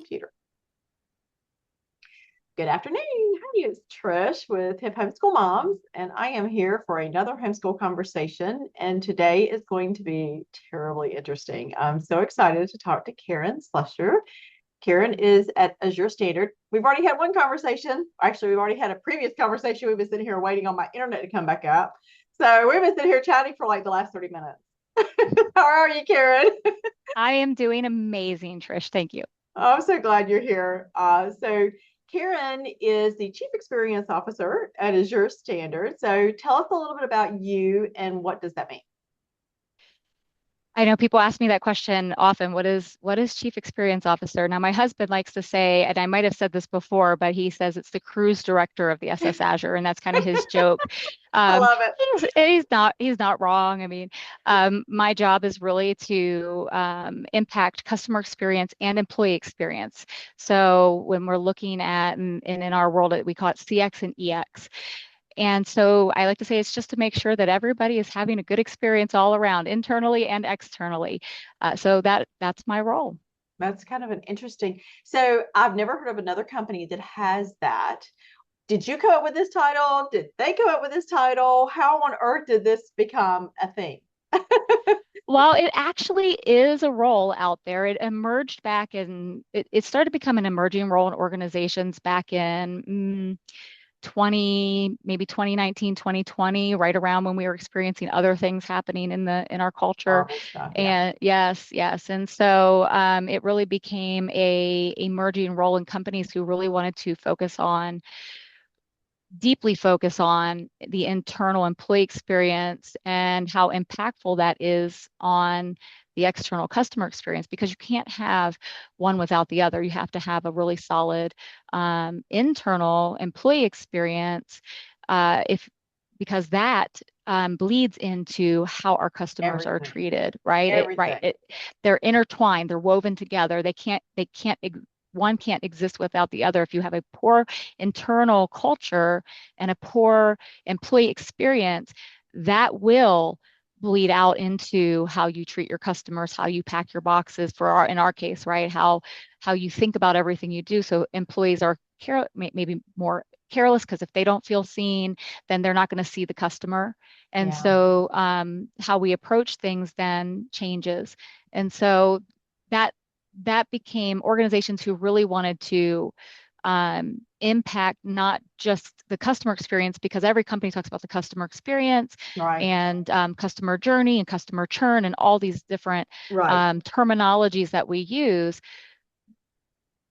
computer. Good afternoon. Hi, it's Trish with Hip Homeschool Moms, and I am here for another homeschool conversation. And today is going to be terribly interesting. I'm so excited to talk to Karen Slusher. Karen is at Azure Standard. We've already had one conversation. Actually, we've already had a previous conversation. We've been sitting here waiting on my internet to come back up. So we've been sitting here chatting for like the last 30 minutes. How are you, Karen? I am doing amazing, Trish. Thank you. I'm so glad you're here. So Karen is the Chief Experience Officer at Azure Standard. So tell us a little bit about you and what does that mean? I know people ask me that question often. What is Chief Experience Officer? Now, my husband likes to say, and I might have said this before, but he says it's the cruise director of the SS Azure, and that's kind of his joke. I Um, love it. he's not wrong. I mean, my job is really to impact customer experience and employee experience. So when we're looking at, and in our world, we call it CX and EX. And so I like to say it's just to make sure that everybody is having a good experience all around, internally and externally. So that's my role. That's kind of an interesting. So I've never heard of another company that has that. Did you come up with this title? Did they come up with this title? How on earth did this become a thing? Well, it actually is a role out there. It emerged back in, it started to become an emerging role in organizations back in 20, maybe 2019, 2020, right around when we were experiencing other things happening in our culture. Horrible stuff. Yeah. And yes, yes. And so it really became a emerging role in companies who really wanted to deeply focus on the internal employee experience and how impactful that is on the external customer experience, because you can't have one without the other. You have to have a really solid internal employee experience, if because that bleeds into how our customers are Everything. treated, right? Everything. They're intertwined, they're woven together. One can't exist without the other. If you have a poor internal culture and a poor employee experience, that will bleed out into how you treat your customers, how you pack your boxes in our case, right? How you think about everything you do. So employees are maybe more careless because if they don't feel seen, then they're not going to see the customer. And Yeah. so how we approach things then changes. And so that that became organizations who really wanted to impact not just the customer experience, because every company talks about the customer experience Right. and customer journey and customer churn and all these different Right. terminologies that we use.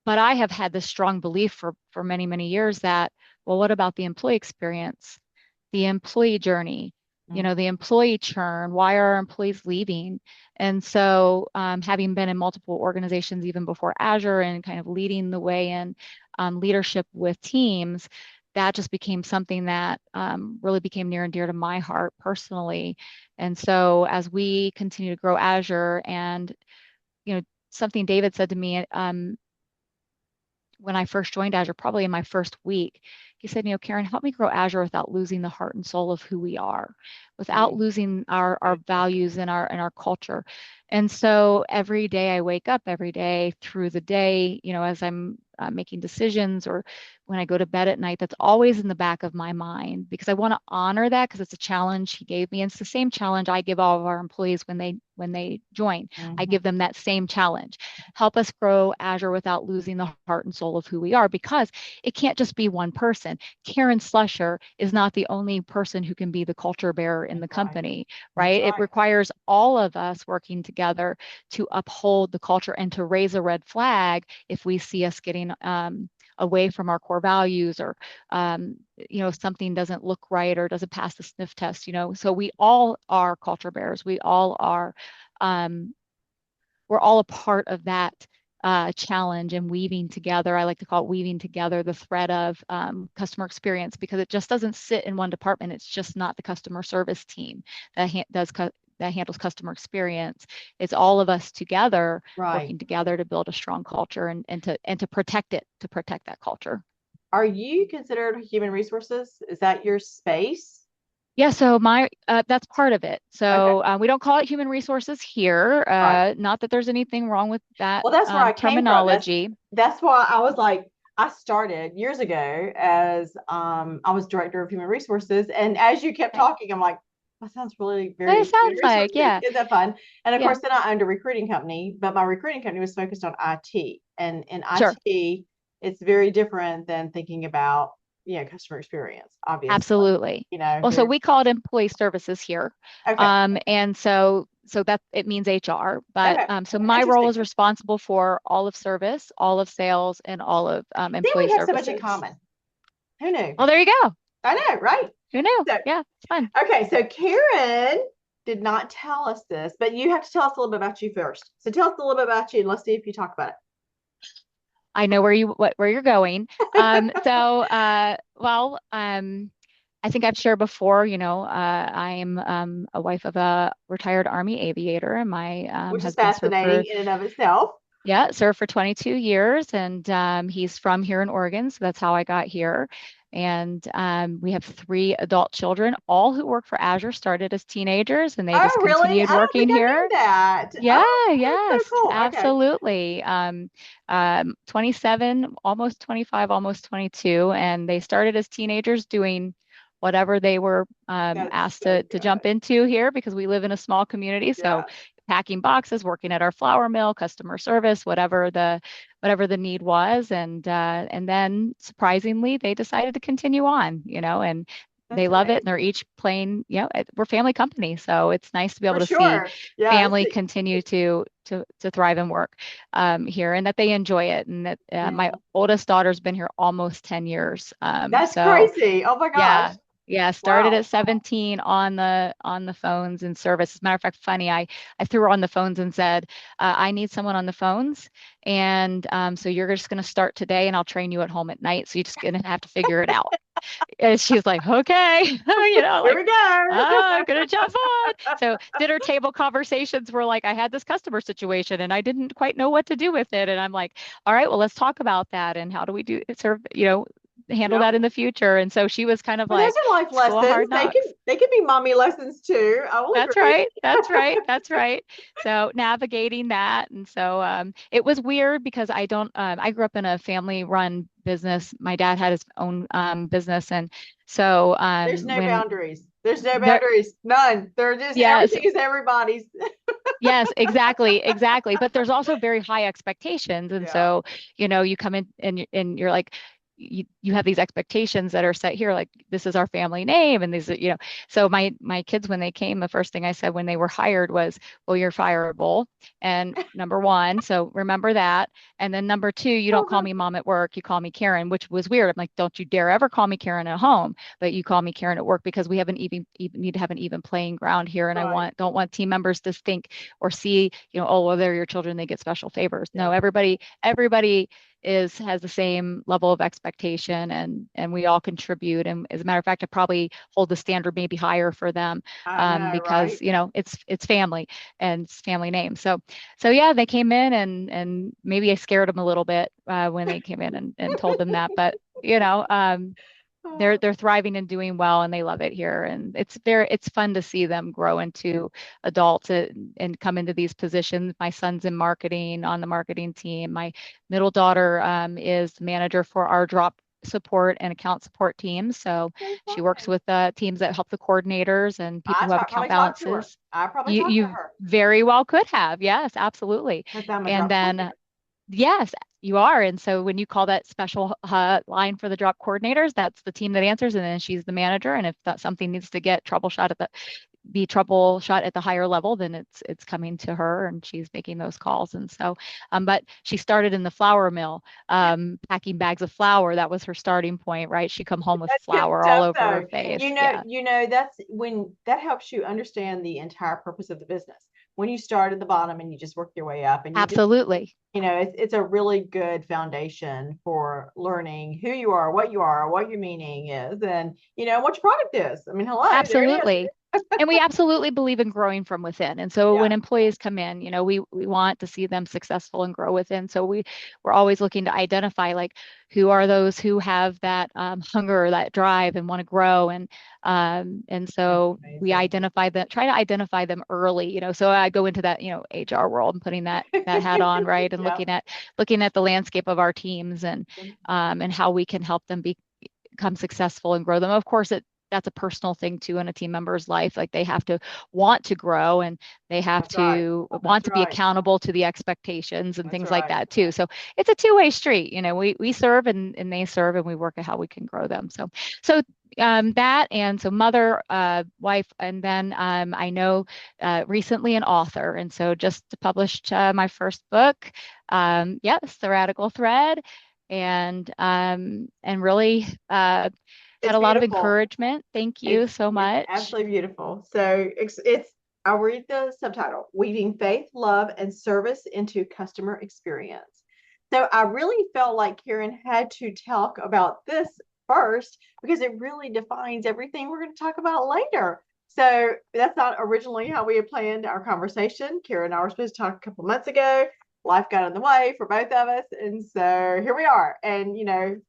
But I have had this strong belief for many, many years that, well, what about the employee experience, the employee journey, Mm. the employee churn? Why are our employees leaving? And so, having been in multiple organizations even before Azure and kind of leading the way in leadership with teams, that just became something that really became near and dear to my heart personally. And so, as we continue to grow Azure, and something David said to me when I first joined Azure, probably in my first week, he said, Karen, help me grow Azure without losing the heart and soul of who we are, without Mm. losing our Good. values and our culture. And so every day I wake up, every day through the day, as I'm making decisions, or when I go to bed at night, that's always in the back of my mind, because I want to honor that, because it's a challenge he gave me. And it's the same challenge I give all of our employees when they join. I Mhm. give them that same challenge. Help us grow Azure without losing the heart and soul of who we are, because it can't just be one person. Karen Slusher is not the only person who can be the culture bearer in That's the right. company, That's right? It right. requires all of us working together to uphold the culture and to raise a red flag if we see us getting away from our core values, or something doesn't look right or doesn't pass the sniff test. So we all are culture bearers. Um, we're all a part of that challenge, and weaving together. I like to call it weaving together the thread of customer experience, because it just doesn't sit in one department. It's just not the customer service team that handles customer experience. It's all of us together Right. working together to build a strong culture, and to protect it, to protect that culture. Are you considered human resources? Is that your space? Yeah, so my that's part of it. Okay. So we don't call it human resources here. Right. Not that there's anything wrong with that Well, that's where I came from. terminology. That's why I was like, I started years ago as I was director of human resources, and as you kept Okay. talking, I'm like, that sounds really It very human sounds like, resources. yeah, Is that fun? And of yeah, course, then I owned a recruiting company, but my recruiting company was focused on IT, and in sure, IT, it's very different than thinking about customer experience. Obviously, absolutely. Well, so very we call it employee services here, okay, and so that it means HR. But okay, so my role interesting. is responsible for all of service, all of sales, and all of See, employee we have so much in services. common. Who knew? Well, there you go. I know, right? Who knew? So Yeah, it's fun. okay, so Karen did not tell us this, but you have to tell us a little bit about you first. So tell us a little bit about you and let's see if you talk about I know where you're going. Well, I think I've shared before, I am a wife of a retired Army aviator, and my it, which is husband served fascinating for, in and of itself. yeah, served for 22 years, and he's from here in Oregon, so that's how I got here. And we have three adult children, all who work for Azure, started as teenagers, and they just Oh, really? continued I don't think working I knew here. that. Yeah, Oh, that's so yes, cool. Okay. absolutely. 27, almost 25, almost 22, and they started as teenagers doing whatever they were That's asked so to good. jump into here because we live in a small community. So Yeah, packing boxes, working at our flour mill, customer service, whatever the need was, and then surprisingly, they decided to continue on, and that's they love it, and amazing. they're each playing, we're family company, so it's nice to be able For to see sure. Yeah. family continue to thrive and work here, and that they enjoy it, and that my Yeah. oldest daughter's been here almost 10 years. That's So crazy. Oh my gosh. yeah. Yeah, started Wow. at 17 on the phones and service. As a matter of fact, funny, I threw her on the phones and said, I need someone on the phones. And so you're just going to start today and I'll train you at home at night. So you're just going to have to figure it out. And she's like, okay, Here we go. I'm gonna jump on. So dinner table conversations were like, I had this customer situation and I didn't quite know what to do with it. And I'm like, all right, well, let's talk about that and how do we do sort of, handle Yep. that in the future. And so she was kind of Well, those like, are life school of lessons. hard knocks. They can be mommy lessons too. I will That's agree. right. That's right. That's right. So navigating that. And so it was weird because I grew up in a family run business. My dad had his own business. And so There's no when boundaries. There's no there, boundaries. None. They're just yes, everything is everybody's. yes, exactly, exactly. But there's also very high expectations. And Yeah. so, you come in and you're like, you have these expectations that are set here, like this is our family name, and these are. So my kids, when they came, the first thing I said when they were hired was, well, you're fireable. And number one, so remember that. And then number two, you don't call me mom at work, you call me Karen, which was weird. I'm like, don't you dare ever call me Karen at home, but you call me Karen at work because we have an even need to have an even playing ground here. And I Right. don't want team members to think or see, oh, well, they're your children, they get special favors. No, Yeah. everybody has the same level of expectation, and we all contribute. And as a matter of fact, I probably hold the standard maybe higher for them I know, because right? it's family and it's family name. So yeah, they came in, and maybe I scared them a little bit when they came in and told them that, but they're thriving and doing well, and they love it here, and it's fun to see them grow into adults and come into these positions. My son's in marketing, on the marketing team. My middle daughter is the manager for our drop support and account support teams, so So she works fun. with teams that help the coordinators and people who have account Probably talked to her. balances. I probably talked to You her very well could have, yes, absolutely. because I'm a And drop then coordinator. yes, you are. And so when you call that special line for the drop coordinators, that's the team that answers, and then she's the manager. And if that something needs to be troubleshot at the higher level, then it's coming to her, and she's making those calls. And so, but she started in the flour mill, packing bags of flour. That was her starting point, right? She come home with That's good flour all stuff, over her though. face. Yeah, That's when that helps you understand the entire purpose of the business. When you start at the bottom and you just work your way up, and absolutely. it's a really good foundation for learning who you are, what your meaning is, and what your product is. I mean, hello, there it is. Absolutely. And we absolutely believe in growing from within. And so Yeah. when employees come in, we want to see them successful and grow within. So we're always looking to identify like who are those who have that hunger, that drive, and want to grow. And That's so we amazing. identify them, try to identify them early. So I go into that HR world and putting that hat on, right, and Yeah. looking at the landscape of our teams and how we can help them become successful and grow them. Of course, that's a personal thing too in a team member's life. Like they have to want to grow and they have That's right. to That's want to be right. accountable to the expectations and That's things like right. that too. So it's a two-way street. We serve and they serve and we work at how we can grow them. So that and so mother, wife, and then I know recently an author, and so just published my first book. Yes, The Radical Thread, and really had It's a lot of beautiful. encouragement. Thank you so It's much. absolutely beautiful. So it's I'll read the subtitle: Weaving Faith, Love, and Service into Customer Experience. So I really felt like Karen had to talk about this first because it really defines everything we're going to talk about later. So that's not originally how we had planned our conversation. Karen and I were supposed to talk a couple months ago. Life got in the way for both of us. And so here we are. And,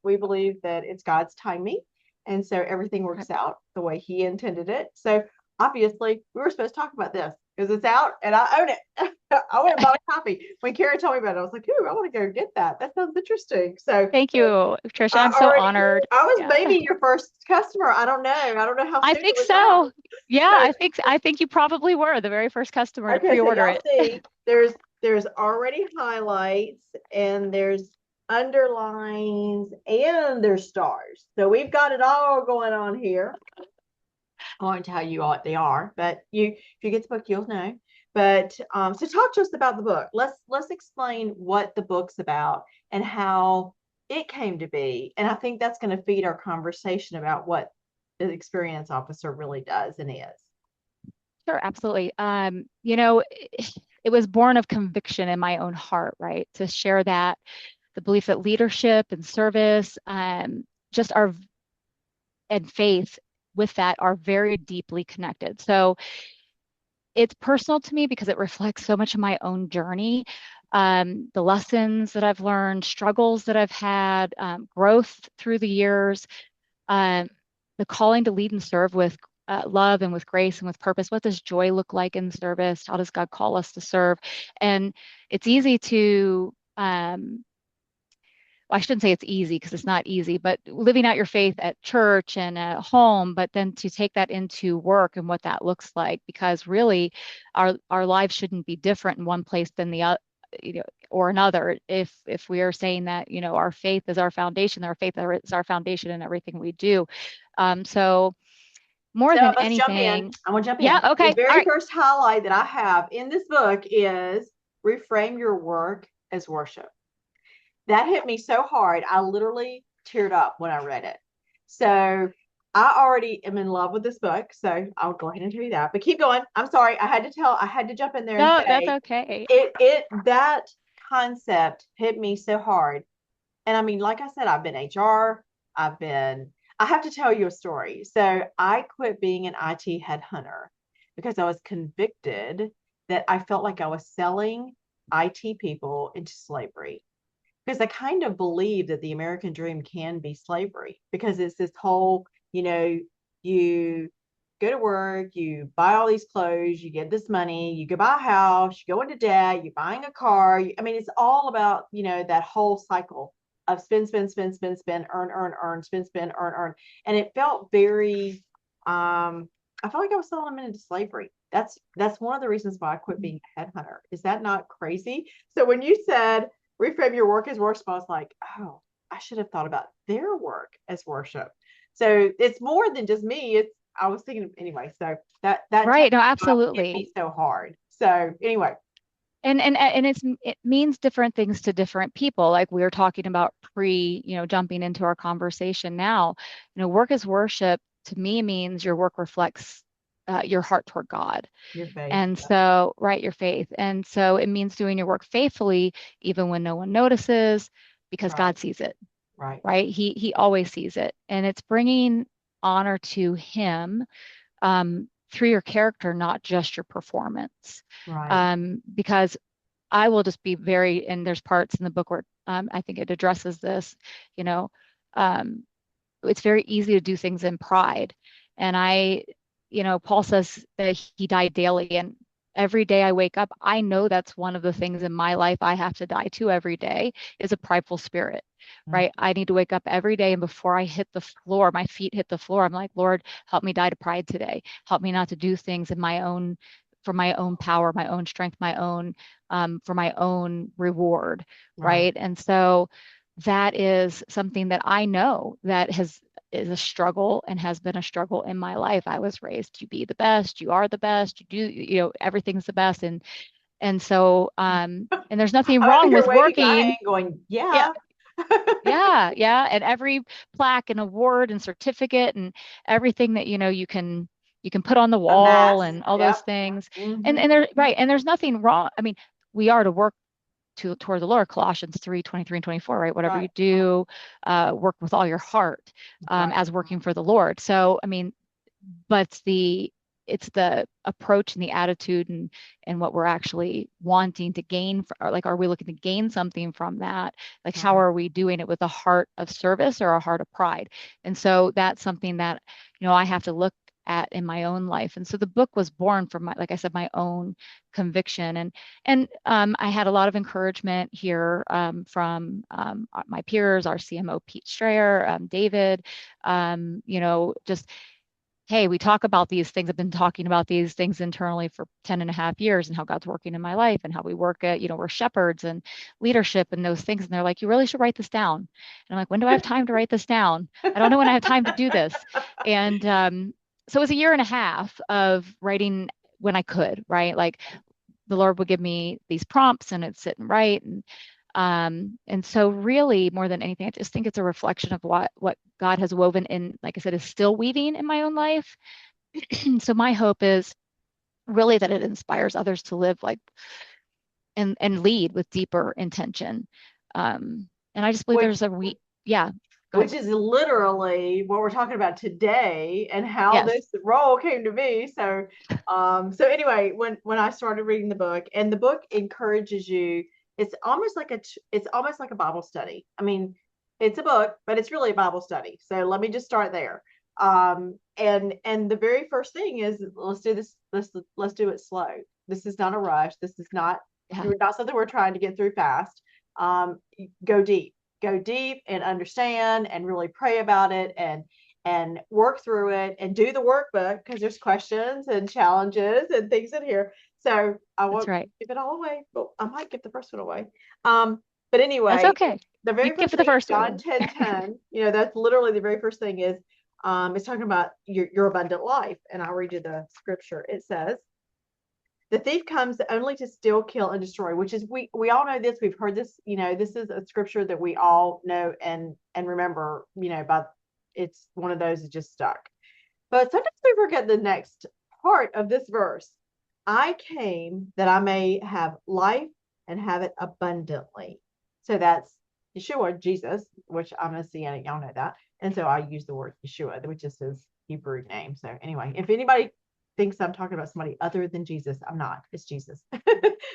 we believe that it's God's timing. And so everything works out the way he intended it. So obviously, we were supposed to talk about this because it's out and I own it. I went and bought a copy. When Kara told me about it, I was like, ooh, I want to go get that. That sounds interesting. So Thank you, Trisha. I I'm so already, honored. I was Yeah. maybe your first customer. I don't know. I don't know how I soon it think was out. so. Yeah, So, I think you probably were the very first customer to okay, so pre-order y'all it. see, there's already highlights and there's underlines and there's stars. So we've got it all going on here. I won't tell you what they are, but if you get the book, you'll know. But so talk to us about the book. Let's explain what the book's about and how it came to be. And I think that's going to feed our conversation about what the experience officer really does and is. Sure, absolutely. It was born of conviction in my own heart, right? To share that the belief that leadership and service, just are and faith with that are very deeply connected. So it's personal to me because it reflects so much of my own journey, the lessons that I've learned, struggles that I've had, growth through the years, um, the calling to lead and serve with love and with grace and with purpose. What does joy look like in service? How does God call us to serve? And it's easy to well, I shouldn't say it's easy because it's not easy, but living out your faith at church and at home, but then to take that into work and what that looks like, because really our lives shouldn't be different in one place than the other, or another. If we are saying that, our faith is our foundation, our faith is our foundation in everything we do. So more So than let's jump in. anything, I want to jump yeah, in. The okay, all very right. first highlight that I have in this book is reframe your work as worship. That hit me so hard. I literally teared up when I read it. So I already am in love with this book. So I'll go ahead and tell you that. But keep going. I'm sorry. I had to jump in there and No, that's say okay. that concept hit me so hard. And I mean, like I said, I've been HR. I have to tell you a story. So I quit being an IT headhunter because I was convicted that I felt like I was selling IT people into slavery because I kind of believe that the American dream can be slavery because it's this whole, you go to work, you buy all these clothes, you get this money, you go buy a house, you go into debt, you're buying a car. I mean, it's all about, that whole cycle of spend, spend, spend, spend, spend, earn, earn, earn, spend, spend, earn, earn. And it felt very, I felt like I was selling them into slavery. That's one of the reasons why I quit being a headhunter. Is that not crazy? So when you said reframe your work as worship, I was like, oh, I should have thought about their work as worship. So it's more than just me. I was thinking anyway. So that Right, no, hit absolutely. me so hard. So anyway, And it means different things to different people. Like we were talking about jumping into our conversation now. Work as worship to me means your work reflects your heart toward God. your faith. And so, right, your faith. And so it means doing your work faithfully, even when no one notices, because Right, God sees it, right. right? He always sees it. And it's bringing honor to him, through your character, not just your performance. Right. Because I will just be very, and there's parts in the book where I think it addresses this, you know, um, it's very easy to do things in pride. And Paul says that he died daily. And every day I wake up, I know that's one of the things in my life I have to die to every day is a prideful spirit, Mm. right? I need to wake up every day. And before I hit the floor, my feet hit the floor, I'm like, Lord, help me die to pride today. Help me not to do things in my own, for my own power, my own strength, my own, for my own reward, Right. right? And so that is something that I know that is a struggle and has been a struggle in my life. I was raised to be the best, you are the best, you do, everything's the best. And so and there's nothing I'm over wrong here with waving my hand working. going, Yeah, yeah. yeah, yeah. And every plaque and award and certificate and everything that you can put on the wall Amass. and all those Yep. things. And Hmm. and there right. And there's nothing wrong. I mean, we are to work toward the Lord, Colossians 3:23 and 24, right? Whatever Right. you do, work with all your heart, That's right. as working for the Lord. So, I mean, but it's the approach and the attitude and what we're actually wanting to gain or like, are we looking to gain something from that? Like, how Right. are we doing it with a heart of service or a heart of pride? And so that's something that, I have to look at in my own life. And so the book was born from like I said, my own conviction. And I had a lot of encouragement here, from my peers, our CMO, Pete Strayer, David, just, hey, we talk about these things. I've been talking about these things internally for 10 and a half years and how God's working in my life and how we work at, we're shepherds and leadership and those things. And they're like, you really should write this down. And I'm like, when do I have time to write this down? I don't know when I have time to do this. And so it was a year and a half of writing when I could, right? Like the Lord would give me these prompts and I'd sit and write. And so really more than anything, I just think it's a reflection of what God has woven in, like I said, is still weaving in my own life. So my hope is really that it inspires others to live like and lead with deeper intention. And I just believe Which there's yeah, go ahead. which is literally what we're talking about today and how Yes. this role came to be. So anyway, when I started reading the book, and the book encourages you, it's almost like a Bible study. I mean, it's a book, but it's really a Bible study. So let me just start there. And the very first thing is, let's do this. Let's do it slow. This is not a rush. This is Yeah, not something we're trying to get through fast. Um, go deep, go deep and understand and really pray about it and work through it and do the workbook, because there's questions and challenges and things in here. So I that's won't right. give it all away, but I might give the first one away. But That's anyway, okay. the You very can give first it the thing, first John one. 10:10, that's literally the very first thing is it's talking about your abundant life. And I'll read you the scripture. It says, the thief comes only to steal, kill, and destroy, which is, we all know this. We've heard this. This is a scripture that we all know and remember. But it's one of those that just stuck. But sometimes we forget the next part of this verse. I came that I may have life and have it abundantly. So that's Yeshua, Jesus, which I'm a Messianic. Y'all know that. And so I use the word Yeshua, which is his Hebrew name. So anyway, if anybody thinks I'm talking about somebody other than Jesus, I'm not. It's Jesus.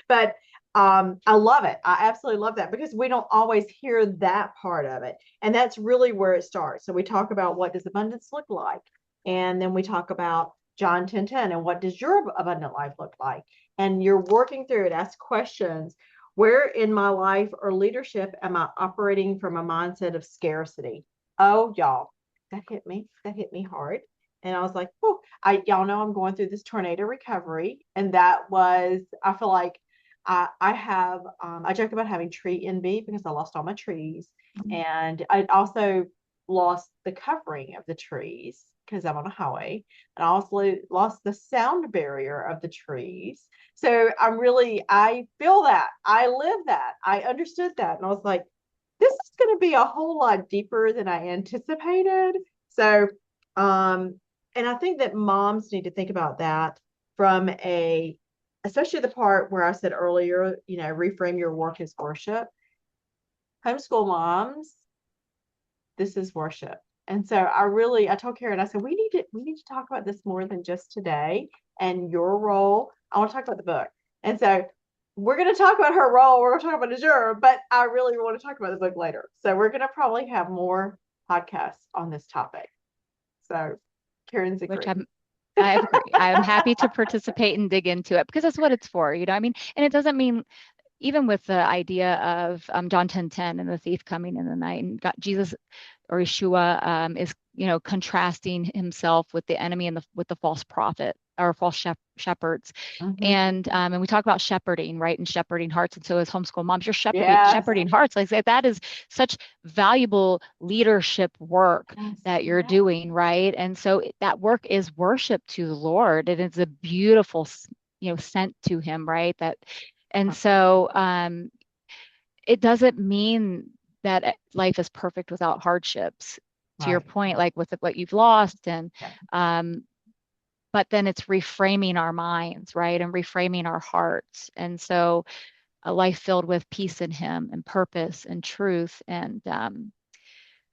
But I love it. I absolutely love that, because we don't always hear that part of it. And that's really where it starts. So we talk about, what does abundance look like? And then we talk about John 10:10 and what does your abundant life look like? And you're working through it, ask questions. Where in my life or leadership am I operating from a mindset of scarcity? Oh, y'all, that hit me. That hit me hard. And I was like, oh, y'all know I'm going through this tornado recovery. And that was, I feel like I joke about having tree envy because I lost all my trees. Mhm. And I also lost the covering of the trees because I'm on a highway. And I also lost the sound barrier of the trees. So I feel that. I live that. I understood that. And I was like, this is going to be a whole lot deeper than I anticipated. So, um, and I think that moms need to think about that from especially the part where I said earlier, reframe your work as worship. Homeschool moms, this is worship. And so I told Karen, I said, we need to talk about this more than just today and your role. I want to talk about the book. And so we're going to talk about her role. We're going to talk about Azure, but I really want to talk about the book later. So we're going to probably have more podcasts on this topic. So Karen's which agreed. I agree. I'm happy to participate and dig into it because that's what it's for, I mean, and it doesn't mean even with the idea of John 10:10 and the thief coming in the night, and God, Jesus or Yeshua is, contrasting himself with the enemy and with the false prophet or false shepherds. Mm-hmm. And we talk about shepherding, right? And shepherding hearts. And so as homeschool moms, you're Yes. shepherding hearts. Like that is such valuable leadership work Yes. that you're Yes. doing, right? And so that work is worship to the Lord. And it's a beautiful, sent to him, right? And so it doesn't mean that life is perfect without hardships. To your Right. point, like with what you've lost, and Yeah. but then it's reframing our minds, right, and reframing our hearts. And so a life filled with peace in Him and purpose and truth and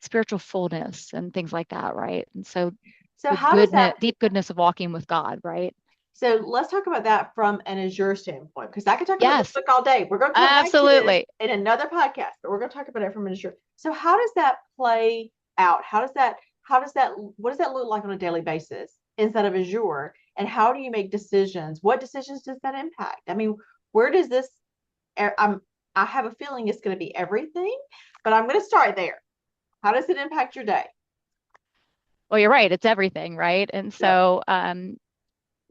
spiritual fullness and things like that, right? And so So the how does goodness, that deep goodness of walking with God, right? So let's talk about that from an Azure standpoint, because I could talk about this Yes, book all day. We're going to come back to this absolutely. in another podcast, but we're going to talk about it from an Azure. So how does that play out? What does that look like on a daily basis inside of Azure? And how do you make decisions? What decisions does that impact? I mean, where does this, I have a feeling it's going to be everything, but I'm going to start there. How does it impact your day? Well, you're right. It's everything, right? And Yep. so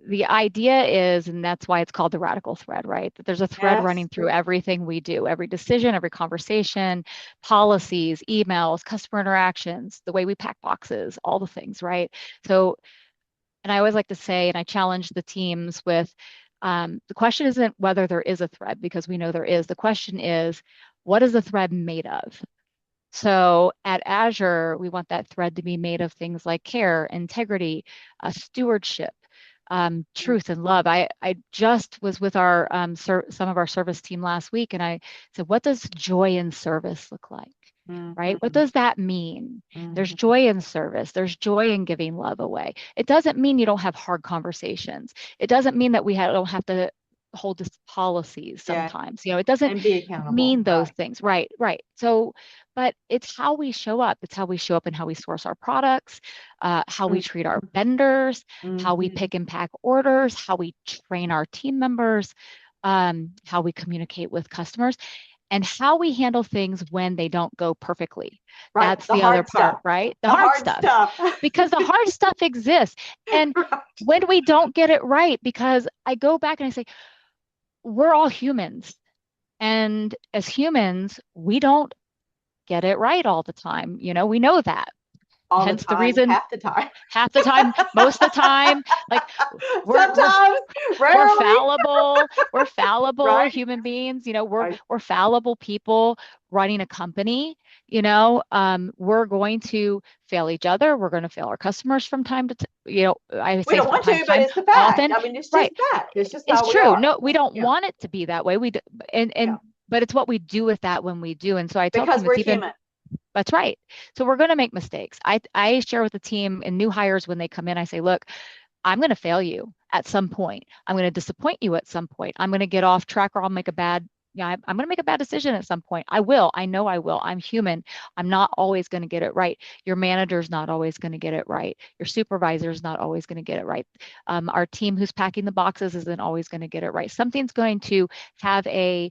the idea is, and that's why it's called the radical thread, right? That there's a thread Yes. running through everything we do, every decision, every conversation, policies, emails, customer interactions, the way we pack boxes, all the things, right? So, and I always like to say, and I challenge the teams with the question isn't whether there is a thread, because we know there is. The question is, what is the thread made of? So at Azure, we want that thread to be made of things like care, integrity, stewardship, truth, and love. I just was with our some of our service team last week, and I said, "What does joy in service look like?" Right? What Mm-hmm. does that mean? There's Mm-hmm. joy in service. There's joy in giving love away. It doesn't mean you don't have hard conversations. It doesn't mean that don't have to hold this policies Yeah. sometimes. It doesn't And be accountable. mean those Right. things. Right, right. So, but it's how we show up. It's how we show up and how we source our products, how we treat our vendors, how we Mm-hmm. pick and pack orders, how we train our team members, how we communicate with customers, and how we handle things when they don't go perfectly. Right. That's The the other hard part, stuff. right? The The hard hard stuff, stuff. because the hard stuff exists. And when we don't get it right, because I go back and I say, we're all humans. And as humans, we don't get it right all the time. We know that. All the Hence the time, reason half the time. half the time, most of the time, like we're we're Sometimes, we're rarely. fallible. We're fallible Right. human beings. We're Right. we're fallible people running a company. We're going to fail each other. We're going to fail our customers from time to I We say don't from want time to, to but time, it's the fact. often. I mean, it's just Right. fact. It's just It's how we true. are. No, we don't Yeah. want it to be that way. And Yeah. but it's what we do with that when we do. And so I tell Because team, it's we're even human. that's right. So we're going to make mistakes. I share with the team and new hires when they come in, I say, look, I'm going to fail you at some point. I'm going to disappoint you at some point. I'm going to get off track, or I'll make a bad, yeah, I'm going to make a bad decision at some point. I will. I know I will. I'm human. I'm not always going to get it right. Your manager's not always going to get it right. Your supervisor's not always going to get it right. Our team who's packing the boxes isn't always going to get it right. Something's going to have a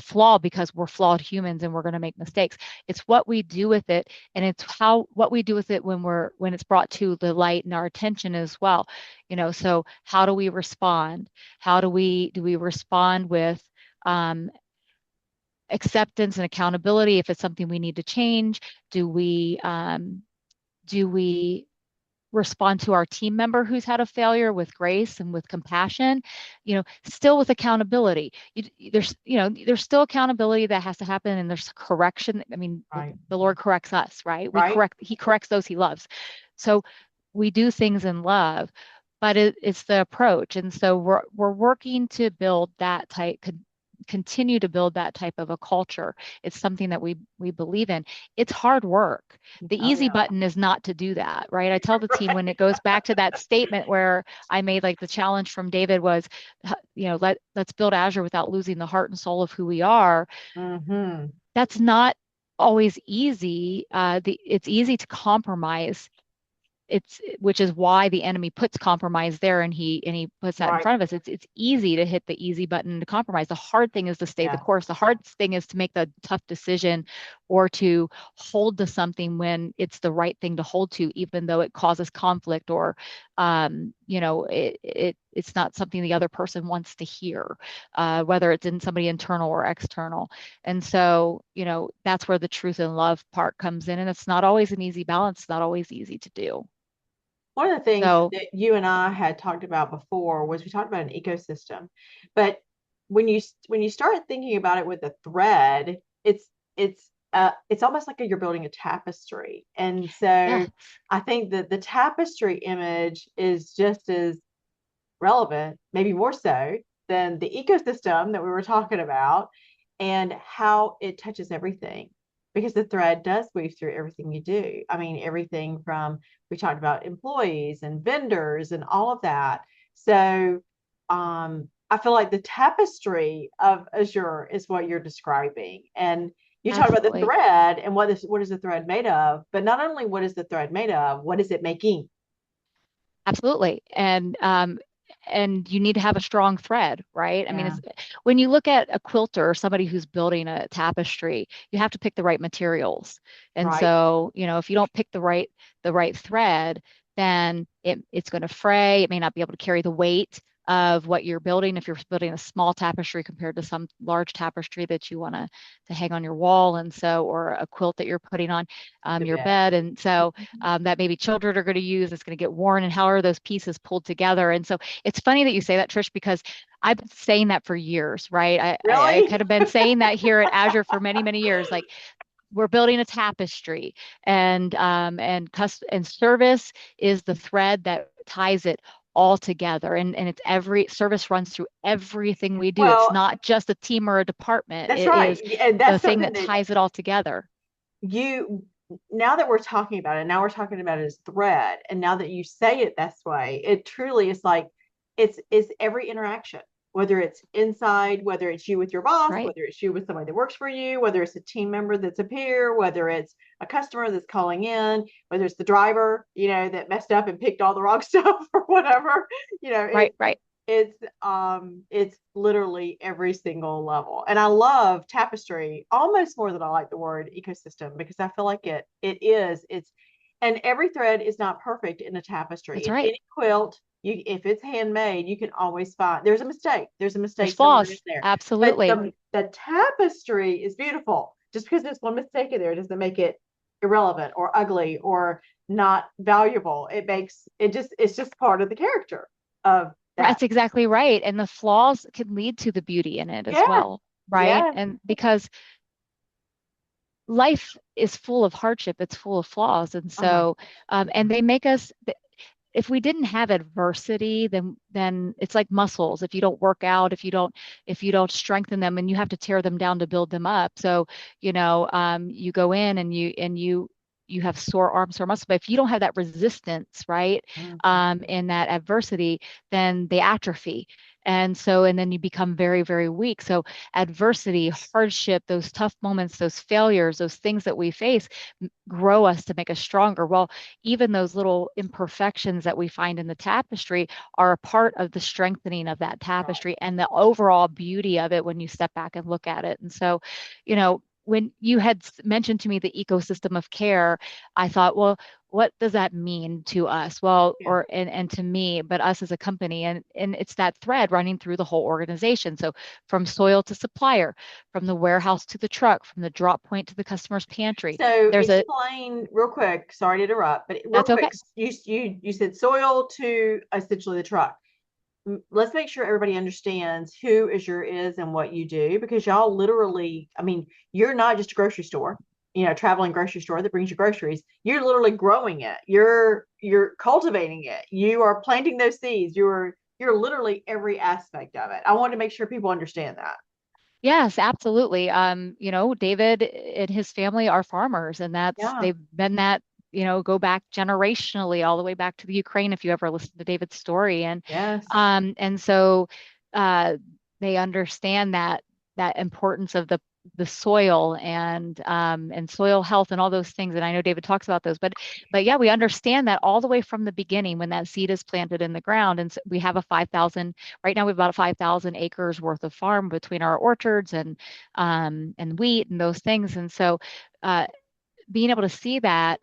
flaw, because we're flawed humans and we're going to make mistakes. It's what we do with it, and it's what we do with it when it's brought to the light and our attention as well. So how do we respond? How do we respond with um, acceptance and accountability if it's something we need to change? Do we respond to our team member who's had a failure with grace and with compassion, still with accountability? There's still accountability that has to happen, and there's correction. I mean, Right. the Lord corrects us, right? Right. He corrects those He loves. So we do things in love, but it's the approach. And so we're working to build that continue to build that type of a culture. It's something that we believe in. It's hard work. The Oh easy yeah. button is not to do that, right? I tell the team when it goes back to that statement where I made like the challenge from David was, let's build Azure without losing the heart and soul of who we are. Mm-hmm. That's not always easy. It's easy to compromise. It's which is why the enemy puts compromise there, and he puts that in Right. front of us. It's easy to hit the easy button to compromise. The hard thing is to stay the Yeah. course. The hard thing is to make the tough decision or to hold to something when it's the right thing to hold to, even though it causes conflict or it's not something the other person wants to hear, whether it's in somebody internal or external. And so, that's where the truth and love part comes in. And it's not always an easy balance. It's not always easy to do. One of the things So that you and I had talked about before was we talked about an ecosystem, but when you start thinking about it with a thread, it's almost like you're building a tapestry, and so yeah, I think that the tapestry image is just as relevant, maybe more so than the ecosystem that we were talking about and how it touches everything. Because the thread does weave through everything you do. I mean, everything from we talked about employees and vendors and all of that. So I feel like the tapestry of Azure is what you're describing. And you talk about the absolutely. thread and what is the thread made of, but not only what is the thread made of, what is it making? Absolutely. And you need to have a strong thread, right? I mean, Yeah, it's when you look at a quilter or somebody who's building a tapestry, you have to pick the right materials. And right. so, if you don't pick the right thread, then it's going to fray. It may not be able to carry the weight of what you're building if you're building a small tapestry compared to some large tapestry that you want to hang on your wall, and so, or a quilt that you're putting on The your bed. bed. And so that maybe children are going to use. It's going to get worn, and how are those pieces pulled together? And so it's funny that you say that, Trish, because I've been saying that for years, right? I Really? kind of been saying that here at Azure for many, many years. Like we're building a tapestry, and service is the thread that ties it all together. And it's every service runs through everything we do. It's Well, not just a team or a department. that's It right. is And the that's thing something that that ties it all together. you, now that we're talking about it, now we're talking about it as thread. And now that you say it this way, it truly is like it's every interaction, whether it's inside, whether it's you with your boss, Right. whether it's you with somebody that works for you, whether it's a team member that's a peer, whether it's a customer that's calling in, whether it's the driver, that messed up and picked all the wrong stuff or whatever, Right. Right. it's literally every single level. And I love tapestry almost more than I like the word ecosystem, because I feel like it's and every thread is not perfect in a tapestry. That's In right. any quilt, if it's handmade, you can always find there's a There's mistake somewhere in flaws. there, but Absolutely. the tapestry is beautiful. Just because there's one mistake in there doesn't make it irrelevant or ugly or not valuable. It's just part of the character of that. That's exactly right. And the flaws can lead to the beauty in it as Yeah, well, right? yeah. And because life is full of hardship, it's full of flaws. And Uh-huh. so, and they make us, if we didn't have adversity, then it's like muscles. If you don't work out, if you don't strengthen them, and you have to tear them down to build them up. So, you go in and you have sore arms, sore muscles. But if you don't have that resistance, right, Mhm. in that adversity, then they atrophy. And then you become very, very weak. So adversity, hardship, those tough moments, those failures, those things that we face grow us to make us stronger. Well, even those little imperfections that we find in the tapestry are a part of the strengthening of that Right. tapestry and the overall beauty of it when you step back and look at it. And so, when you had mentioned to me the ecosystem of care, I thought, well, what does that mean to us? Well, Yeah. and to me, but us as a company, and it's that thread running through the whole organization. So from soil to supplier, from the warehouse to the truck, from the drop point to the customer's pantry. So There's a explain real quick. Sorry to interrupt, but real That's okay. quick, you said soil to essentially the truck. Let's make sure everybody understands who Azure is and what you do, because y'all literally, I mean, you're not just a grocery store, traveling grocery store that brings you groceries. You're literally growing it. You're cultivating it. You are planting those seeds. You're literally every aspect of it. I want to make sure people understand that. Yes, absolutely. David and his family are farmers, and Yeah. they've been that, go back generationally all the way back to the Ukraine, if you ever listen to David's story. Yes. And so uh they understand that importance of the soil and soil health and all those things. And I know David talks about those, but yeah, we understand that all the way from the beginning when that seed is planted in the ground. And so we have a 5,000 right now. We've about 5,000 acres worth of farm between our orchards and wheat and those things. And so uh, being able to see that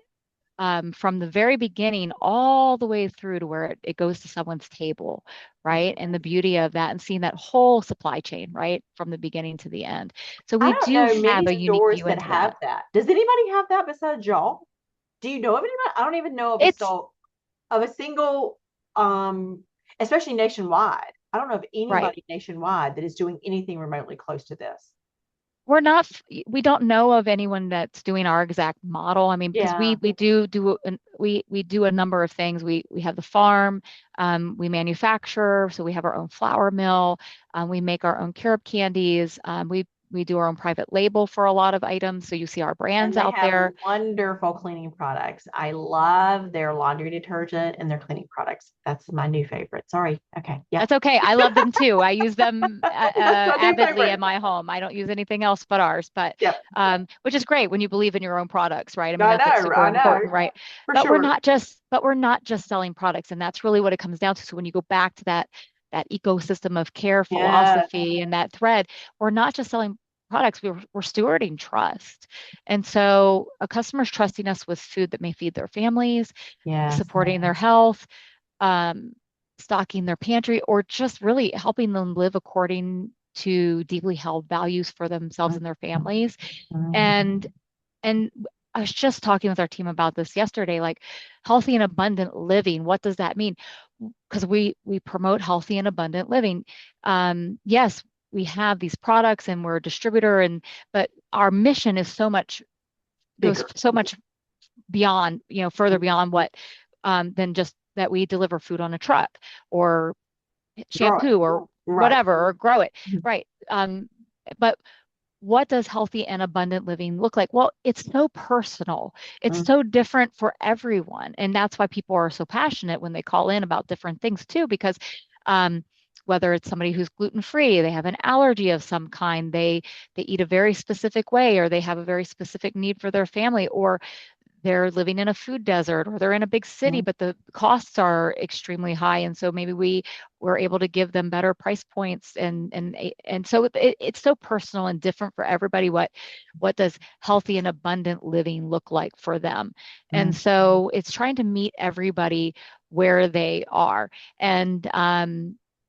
from the very beginning all the way through to where it goes to someone's table, That's right? And the right. beauty of that and seeing that whole supply chain, right? From the beginning to the end. So I we don't do know have many a unique stores view that into have that. that. Does anybody have that besides y'all? Do you know of anybody? I don't even know of a It's store of a single, um, especially nationwide. I don't know of right. anybody nationwide that is doing anything remotely close to this. We don't know of anyone that's doing our exact model. I mean, because Yeah. we do a number of things. We have the farm, we manufacture, so we have our own flour mill, we make our own carob candies, we do our own private label for a lot of items. So you see our brands And they out have there. wonderful cleaning products. I love their laundry detergent and their cleaning products. That's my new favorite. Sorry. Okay. Yep. That's okay. I love them too. I use them That's my new avidly favorite. in my home. I don't use anything else but ours, but Yep. which is great when you believe in your own products, right? I mean, I that's like know. super I know. important, right? For sure. But we're not just selling products, and that's really what it comes down to. So when you go back to that ecosystem of care Yeah. philosophy and that thread, we're not just selling products, we're stewarding trust. And so a customer's trusting us with food that may feed their families, Yes. supporting their health, um, stocking their pantry, or just really helping them live according to deeply held values for themselves and their families. And and I was just talking with our team about this yesterday, like healthy and abundant living. What does that mean? Because we promote healthy and abundant living. Yes, we have these products and we're a distributor, and but our mission is goes Bigger. so much beyond, further beyond what than just that we deliver food on a truck or Grow it. shampoo or Right. whatever or grow it. Right. But what does healthy and abundant living look like? Well, it's so personal. It's Mm, so different for everyone. And that's why people are so passionate when they call in about different things too, because um, whether it's somebody who's gluten free, they have an allergy of some kind, they eat a very specific way, or they have a very specific need for their family, or they're living in a food desert, or they're in a big city, mm, but the costs are extremely high. And so maybe we were able to give them better price points. And so it's so personal and different for everybody. What does healthy and abundant living look like for them? And mm. so it's trying to meet everybody where they are. And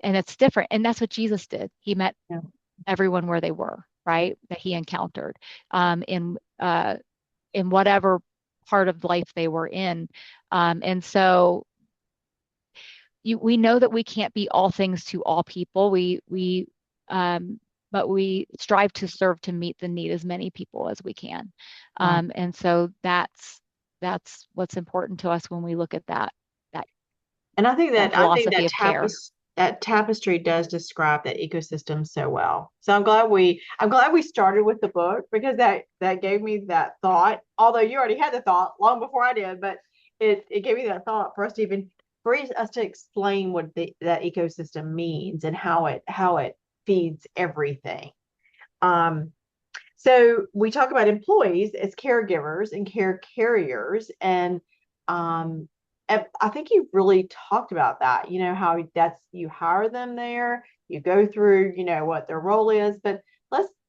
it's different. And that's what Jesus did. He met Yeah. everyone where they were, right? That he encountered in whatever part of life they were in. And so we know that we can't be all things to all people. Um, but we strive to serve to meet the need as many people as we can. Right. And so that's what's important to us when we look at that And that I think philosophy of care. that tapestry does describe that ecosystem so well. So I'm glad we started with the book because that gave me that thought. Although you already had the thought long before I did, but it gave me that thought for us to even for us to explain what that ecosystem means and how it feeds everything. Um, so we talk about employees as caregivers and care carriers, um, and I think you really talked about that. You know how that's you hire them there, you go through, you know what their role is, but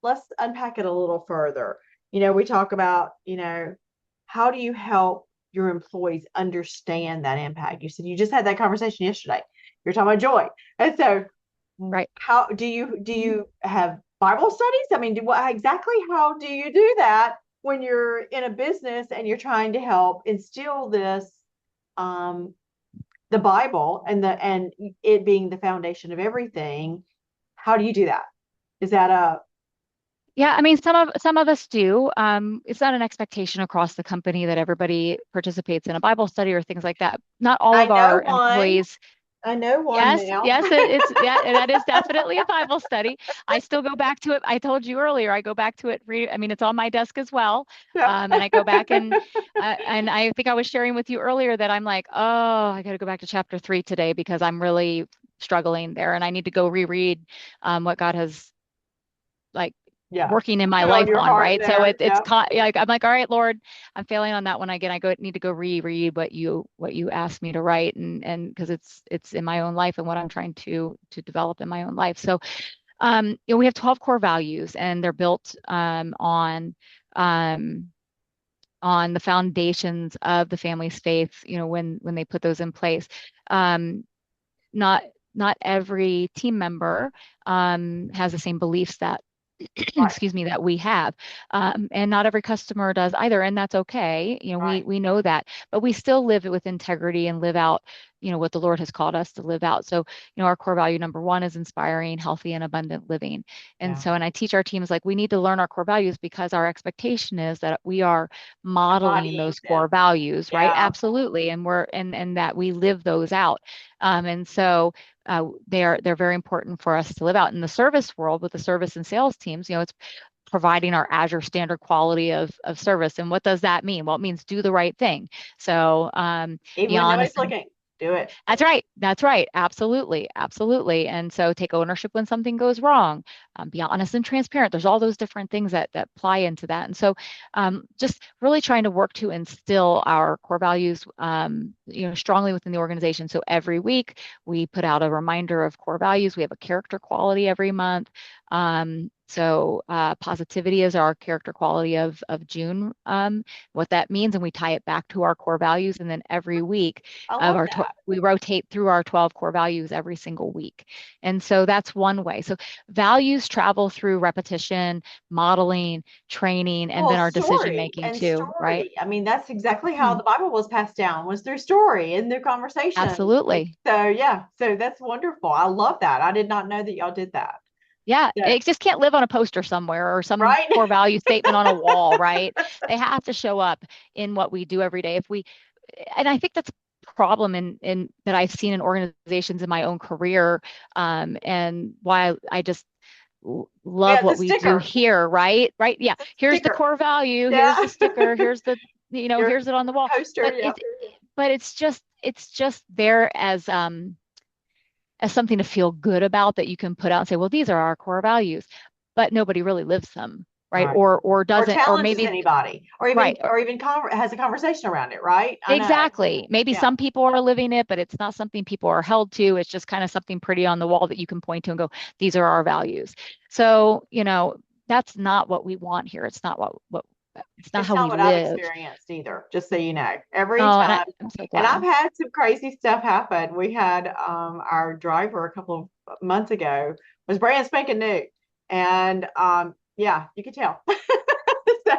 let's unpack it a little further. You know, we talk about, you know, how do you help your employees understand that impact? You said you just had that conversation yesterday. You're talking about joy, and so Right. how do you have Bible studies? I mean, what exactly how do you do that when you're in a business and you're trying to help instill this um the Bible and it being the foundation of everything? How do you do that? Is that a Yeah, I mean, some of us do. It's not an expectation across the company that everybody participates in a Bible study or things like that. Not all I of know our one. employees. I know one Yes, now. yes, it's yeah, that is definitely a Bible study. I still go back to it. I told you earlier, I go back to it. I mean, it's on my desk as well, Yep. and I go back and I think I was sharing with you earlier that I'm like, oh, I got to go back to chapter 3 today because I'm really struggling there, and I need to go reread what God has like Yeah. working in my Put on life your on, heart right? So there. Yep. like I'm like, all right, Lord, I'm failing on that one again. I go need to go reread what you asked me to write and because it's in my own life and what I'm trying to develop in my own life. So we have 12 core values and they're built um on the foundations of the family's faith, when they put those in place. Um, not not every team member has the same beliefs that Right. excuse me, that we have. And not every customer does either, and that's okay. Right. We know that, but we still live it with integrity and live out, what the Lord has called us to live out. So, our core value number one is inspiring, healthy, and abundant living. And Yeah. so, and I teach our teams like we need to learn our core values because our expectation is that we are modeling Embodying those them. core values, right? Yeah. Absolutely. And that we live those out. And so they're very important for us to live out in the service world with the service and sales teams. It's providing our Azure Standard quality of service. And what does that mean? Well, it means do the right thing. So Even be when honest nobody's looking, do it. that's right. That's right. Absolutely. Absolutely. And so take ownership when something goes wrong. Be honest and transparent. There's all those different things that apply into that. And so just really trying to work to instill our core values, strongly within the organization. So every week we put out a reminder of core values. We have a character quality every month. So positivity is our character quality of June, what that means, and we tie it back to our core values. And then every week I of love our that. we rotate through our 12 core values every single week. And so that's one way. So values travel through repetition, modeling, training, and Well, then our decision story making and too, right? story. I mean, that's exactly how the Bible was passed down, was through story and through conversation. Absolutely. So yeah, so that's wonderful. I love that. I did not know that y'all did that. Yeah, So, it just can't live on a poster somewhere or some right? core value statement on a wall, right? They have to show up in what we do every day. And I think that's a problem in that I've seen in organizations in my own career, and why I just Yeah, love it's a what we do sticker. here, right? Right? Yeah. It's a Here's the sticker. core value, here's Yeah. the sticker, here's Your here's it on the wall. poster. But Yep. it's just there as something to feel good about that you can put out and say, well, these are our core values, but nobody really lives them, right? Right. Or Or doesn't, or challenges maybe anybody, right. or even has a conversation around it, right? I know. Exactly. Maybe Yeah. some people are living it, but it's not something people are held to. It's just kind of something pretty on the wall that you can point to and go, these are our values. So, that's not what we want here. It's not what it's not It's how not we what I've live. experienced either, just so you know. Every Oh, and time, I'm so and I've glad. had some crazy stuff happen. We had our driver a couple of months ago was brand spanking new. And yeah, you could tell. So,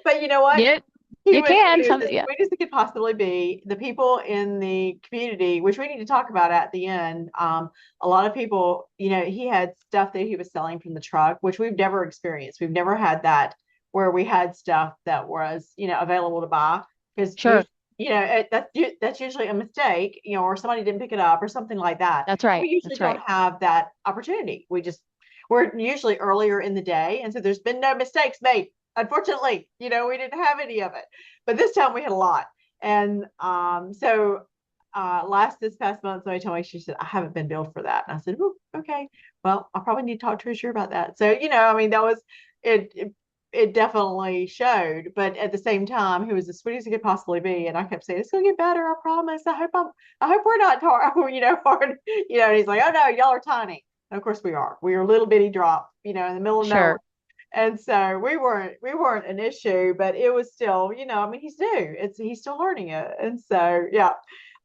but you know what? Yeah, He you was can. he was Some, as yeah, sweet as he could possibly be. The people in the community, which we need to talk about at the end, a lot of people, he had stuff that he was selling from the truck, which we've never experienced. We've never had that where we had stuff that was, available to buy because sure. that's usually a mistake, or somebody didn't pick it up or something like that. That's right. We usually That's don't right. have that opportunity. We're usually earlier in the day, and so there's been no mistakes made. Unfortunately, we didn't have any of it, but this time we had a lot. And so this past month, somebody told me, she said, I haven't been billed for that. And I said, oh, okay, well, I probably need to talk to Azure about that. So, I mean, that was it definitely showed, but at the same time, he was as sweet as he could possibly be. And I kept saying, it's gonna get better, I promise. I hope we're not hard, hard, and he's like, oh no, y'all are tiny. And of course we are. We are a little bitty drop, in the middle of nowhere. Sure. And so we weren't an issue, but it was still, I mean, he's new. He's still learning it. And so yeah.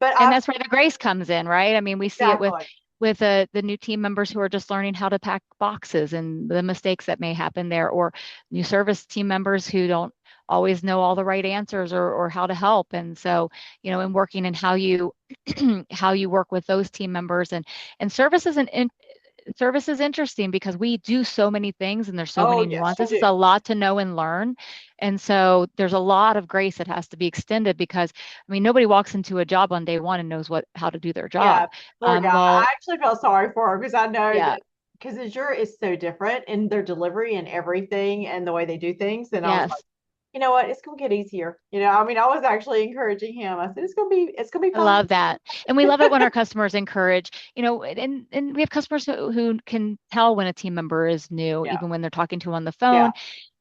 But And I've that's where the grace comes in, right? I mean, we see it exactly. with the new team members who are just learning how to pack boxes and the mistakes that may happen there, or new service team members who don't always know all the right answers or how to help. And so, in working in how you how you work with those team members and service is service is interesting because we do so many things and there's so Oh, many yes, you nuances. It's do. a lot to know and learn. And so there's a lot of grace that has to be extended because, I mean, nobody walks into a job on day one and knows how to do their Yeah, job. poor guy. I Well, actually felt sorry for her because I know yeah, that because Azure is so different in their delivery and everything and the way they do things. And I was like, yes. you know what? It's gonna get easier. I mean, I was actually encouraging him. I said, it's gonna be I fine. love that. And we love it when our customers encourage, and we have customers who can tell when a team member is new, Yeah, even when they're talking to them on the yeah. phone.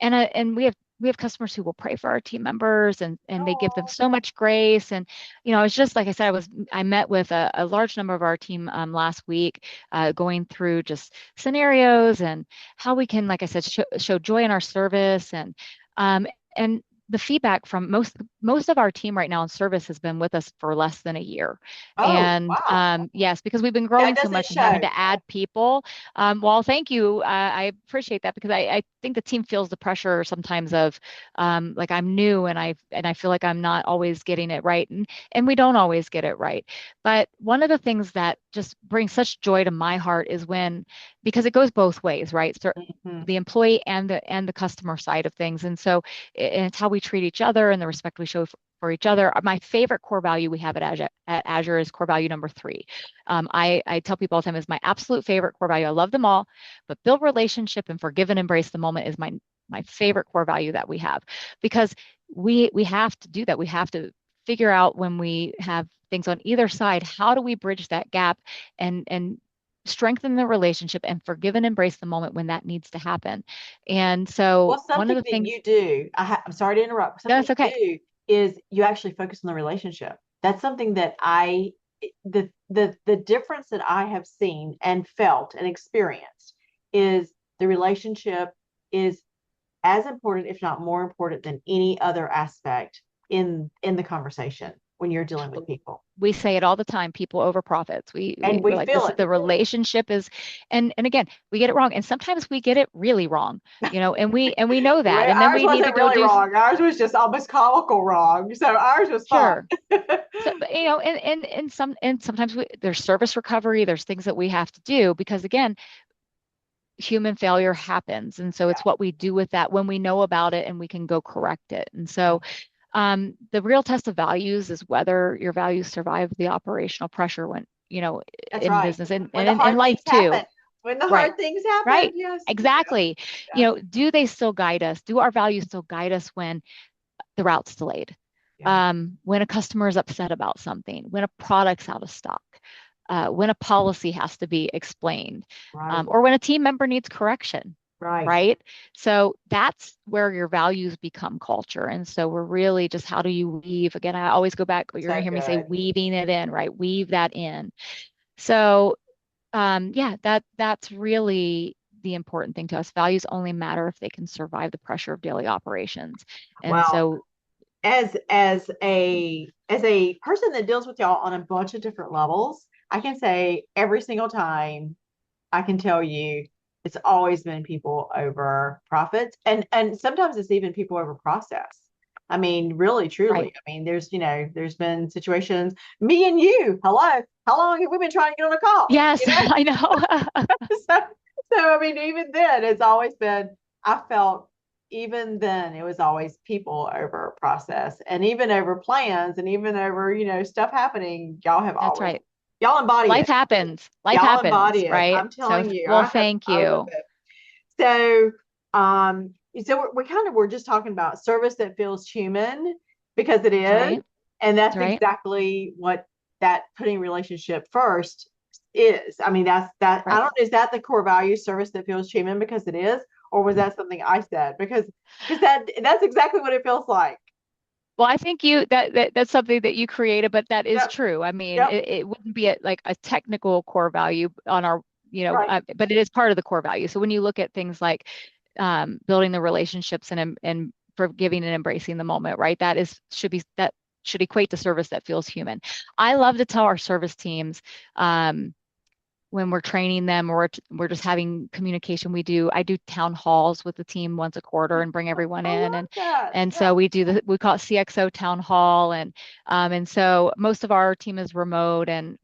And we have customers who will pray for our team members and they give them Oh, so much grace. And, it's just like I said, I met with a large number of our team last week, going through just scenarios and how we can, like I said, show joy in our service um, and the feedback from most of our team right now in service has been with us for less than a year. oh, And wow. yes, because we've been That growing so doesn't much and having show. to add people. Well, thank you. I appreciate that because I think the team feels the pressure sometimes of like I'm new and I feel like I'm not always getting it right. And we don't always get it right. But one of the things that just brings such joy to my heart is because it goes both ways, right? So Mhm. the employee and the customer side of things. And so it's how we treat each other and the respect we show for each other. My favorite core value we have at Azure is core value number 3. I tell people all the time is my absolute favorite core value. I love them all, but build relationship and forgive and embrace the moment is my favorite core value that we have because we have to do that. We have to figure out when we have things on either side, how do we bridge that gap and strengthen the relationship and forgive and embrace the moment when that needs to happen. And so Well, one of something the that things you do, I'm sorry to interrupt, something that's you okay. do is you actually focus on the relationship. That's something that the difference that I have seen and felt and experienced is the relationship is as important, if not more important than any other aspect in the conversation when you're dealing with people. We say it all the time, people over profits. We, And we we're we like feel this it. the relationship is and again, we get it wrong. And sometimes we get it really wrong, and we know that. Well, And then ours we need to wasn't go really do wrong. Ours was just almost comical wrong. So ours was fun. sure. So, but, and sometimes there's service recovery, there's things that we have to do because again, human failure happens. And so Yeah, it's what we do with that when we know about it and we can go correct it. And yeah. so the real test of values is whether your values survive the operational pressure That's in right. business and, When and the in hard life things too. happen. When the Right. hard things happen, Right. yes. Exactly. Yeah. Do they still guide us? Do our values still guide us when the route's delayed? Yeah. When a customer is upset about something, when a product's out of stock, when a policy has to be explained, Right. or when a team member needs correction, Right. right? So that's where your values become culture. And so we're really just how do you weave? Again, I always go back, but you're So going to hear me say good. weaving it in, right? Weave that in. So yeah, that's really the important thing to us. Values only matter if they can survive the pressure of daily operations. And Well, so, as a person that deals with y'all on a bunch of different levels, I can say every single time I can tell you it's always been people over profits and sometimes it's even people over process. I mean, really, truly. right. I mean, there's been situations, me and you, hello, how long have we been trying to get on a call? Yes, I know. So, so I mean, even then, it's always been, I felt even then it was always people over process and even over plans and even over, stuff happening. That's right. Y'all embody Life it. happens. Life Y'all happens, embody it. right? I'm So, telling you, well, thank I live you. it. So, we kind of were just talking about service that feels human because it That's is, right. and That's that's right. exactly what that putting relationship first is. I mean, that's that. I Right. don't. Is that the core value, service that feels human because it is, or was that something I said? Because that's exactly what it feels like. Well, I think that's something that you created, but that is Yep. true. I mean, Yep. it wouldn't be like a technical core value on our, Right. but it is part of the core value. So when you look at things like building the relationships and forgiving and embracing the moment, right? That should equate to service that feels human. I love to tell our service teams, when we're training them or we're just having communication, I do town halls with the team once a quarter and bring everyone I in. love that. And Yeah. so we call it CXO town hall. And so most of our team is remote and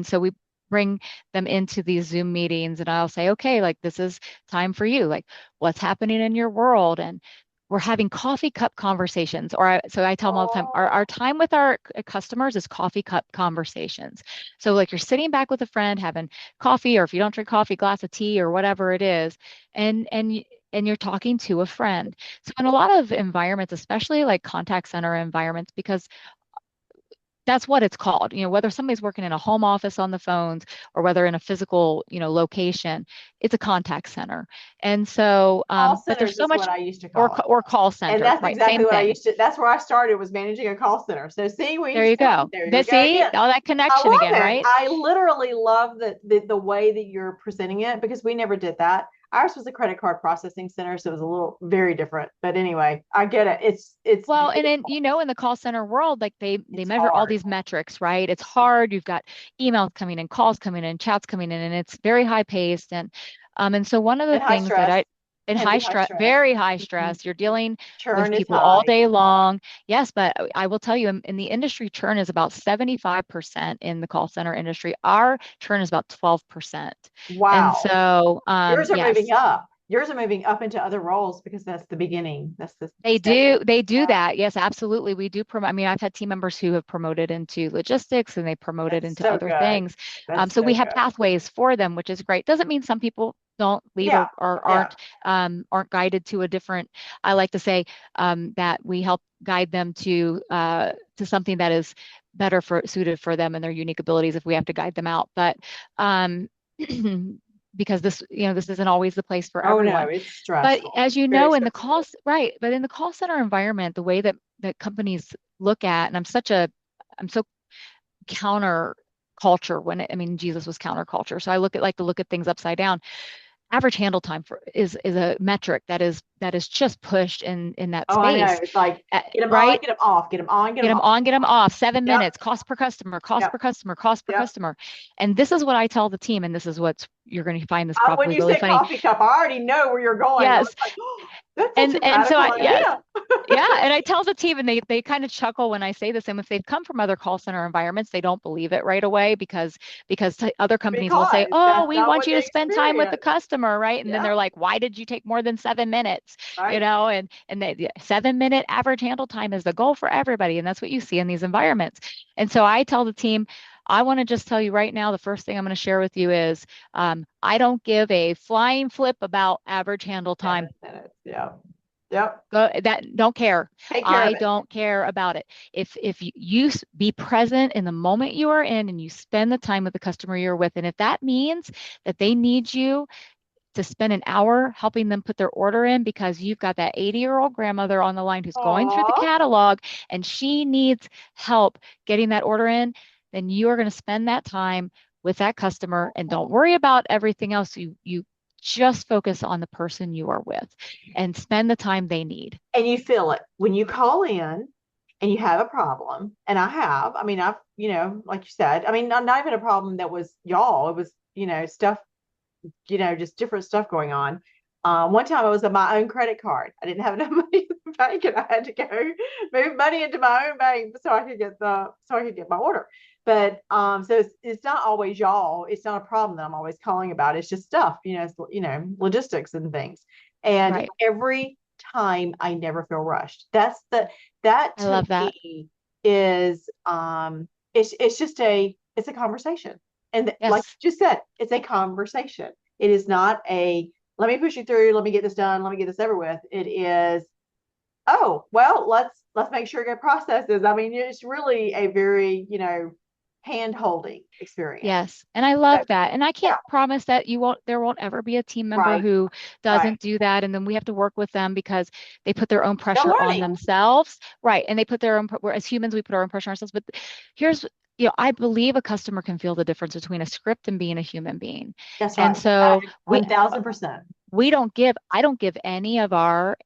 so we bring them into these Zoom meetings and I'll say, okay, like this is time for you. Like what's happening in your world? And we're having coffee cup conversations. So I tell them all the time, our Oh, time with our customers is coffee cup conversations. So like you're sitting back with a friend having coffee, or if you don't drink coffee, glass of tea or whatever it is, and you're talking to a friend. So in a lot of environments, especially like contact center environments, because that's what it's called. Whether somebody's working in a home office on the phones or whether in a physical, location, it's a contact center. And so, call but there's centers so is what much, I used to or call it. or call And center, that's right? exactly Same what I thing. used to, that's where I started, was managing a call center. So see, There you go. there we But go see, again. all that I connection again, love it. right? I literally love the way that you're presenting it, because we never did that. Ours was a credit card processing center, so it was a little very different. But anyway, I get it. It's Well, and then, beautiful. in the call center world, like they It's measure all hard these metrics, right? It's hard. You've got emails coming in, calls coming in, chats coming in, and it's very high paced. And so one of the and high things that stress, I in high heavy high stress, stress. very high Mhm. stress, you're dealing with Churn is people all high. day long. Yes, but I will tell you, in the industry, churn is about 75% in the call center industry. Our churn is about 12%. And Wow. so, Yours are moving yes. up. Yours are moving up into other roles because that's the beginning. That's the They stepping. do, they do Yeah. that. Yes, absolutely. We do promote. I mean, I've had team members who have promoted into logistics and they promoted That's into so other good. things. That's So so we have good. pathways for them, which is great. Doesn't mean some people don't leave Yeah. or Yeah. aren't guided to a different. I like to say that we help guide them to something that is better suited for them and their unique abilities if we have to guide them out. But um, because this isn't always the place for Oh no, everyone. it's But stressful. as you Very know, stressful. right, but in the call center environment, the way that companies look at, and I'm so counter culture I mean, Jesus was counterculture. So I like to look at things upside down. Average handle time is a metric that is just pushed in that Oh, I know. space, It's like get them on, right? get them off, get them on, get Get them them off. on, get them off. 7 minutes, Yep. cost per customer, cost Yep. per customer, cost per Yep. customer. And this is what I tell the team, and this is what you're going to find this When probably you really said funny. coffee cup, I already know where you're going. I was Yes. like, oh, that's such a And so radical yes, idea. yeah, and I tell the team, and they kind of chuckle when I say this. And if they've come from other call center environments, they don't believe it right away because other companies will say, Because "Oh, that's we not want what you to they spend time with the experience. customer," right? And then they're Yep. like, "Why did you take more than 7 minutes?" Right. And the 7 minute average handle time is the goal for everybody, and that's what you see in these environments. And so I tell the team, I want to just tell you right now, the first thing I'm going to share with you is I don't give a flying flip about average handle time. 7 minutes. Yep. Yep. Don't care. Take care of I it. don't care about it. If you be present in the moment you are in and you spend the time with the customer you're with, and if that means that they need you to spend an hour helping them put their order in because you've got that 80-year-old grandmother on the line who's going through the Aw. catalog and she needs help getting that order in, then you are going to spend that time with that customer and don't worry about everything else. You just focus on the person you are with and spend the time they need. And you feel it when you call in and you have a problem. And I mean, like you said, I mean, not even a problem that was y'all, it was, stuff, just different stuff going on. One time I was on my own credit card. I didn't have enough money in the bank, and I had to go move money into my own bank so I could get my order. But so it's not always y'all. It's not a problem that I'm always calling about. It's just stuff, logistics and things. And Right. every time I never feel rushed. That I to love that. me is it's a conversation. And like Yes. you just said, it's a conversation. It is not a let me push you through, let me get this done, let me get this over with. It is, oh, well, let's make sure good processes. I mean, it's really a very, hand holding experience. Yes. And I So love that. And I yeah, can't promise that there won't ever be a team member right, who right. doesn't do that. And then we have to work with them because they put their own They're pressure on learning. themselves. Right. And they put their own, as humans, we put our own pressure on ourselves. But here's, I believe a customer can feel the difference between a script and being a human being. That's And right. so 1000%. I don't give any of our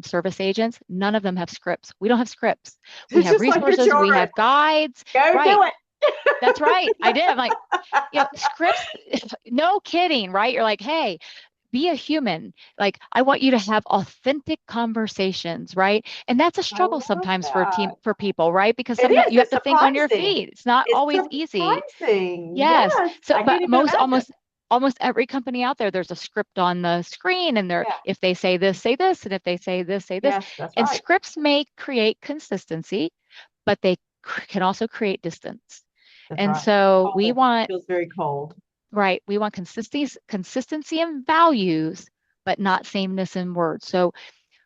service agents, none of them have scripts. We don't have scripts. We It's have just like your resources, we children. have guides. Go Right. do it. That's right. I did. I'm like, scripts, no kidding, right? You're like, hey, be a human. Like, I want you to have authentic conversations, right? And that's a I struggle love sometimes that. for people, right? Because It sometimes is. you have It's to think on your surprising. feet. It's not It's always easy. surprising. Yes. Yes. So, I but can't even imagine. almost every company out there, there's a script on the screen, and Yeah. if they say this, and if they say this, say this. Yes, that's And right. scripts may create consistency, but they can also create distance. That's And right. so we Cold. want, Feels very cold. right, we want consistency in values, but not sameness in words. So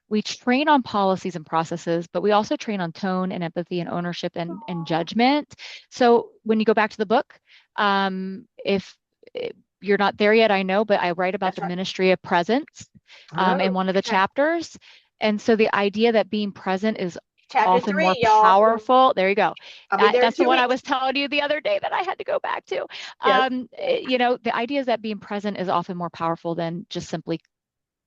we train on policies and processes, but we also train on tone and empathy and ownership and Oh, judgment. So when you go back to the book, if you're not there yet, I know, but I write about that's the right. ministry of presence in Oh, one of the okay. chapters. And so the idea that being present is Chapter often more 3, y'all. powerful. There you go. I'll be there in That's the two one I weeks. was telling you the other day that I had to go back to. Yes. The idea is that being present is often more powerful than just simply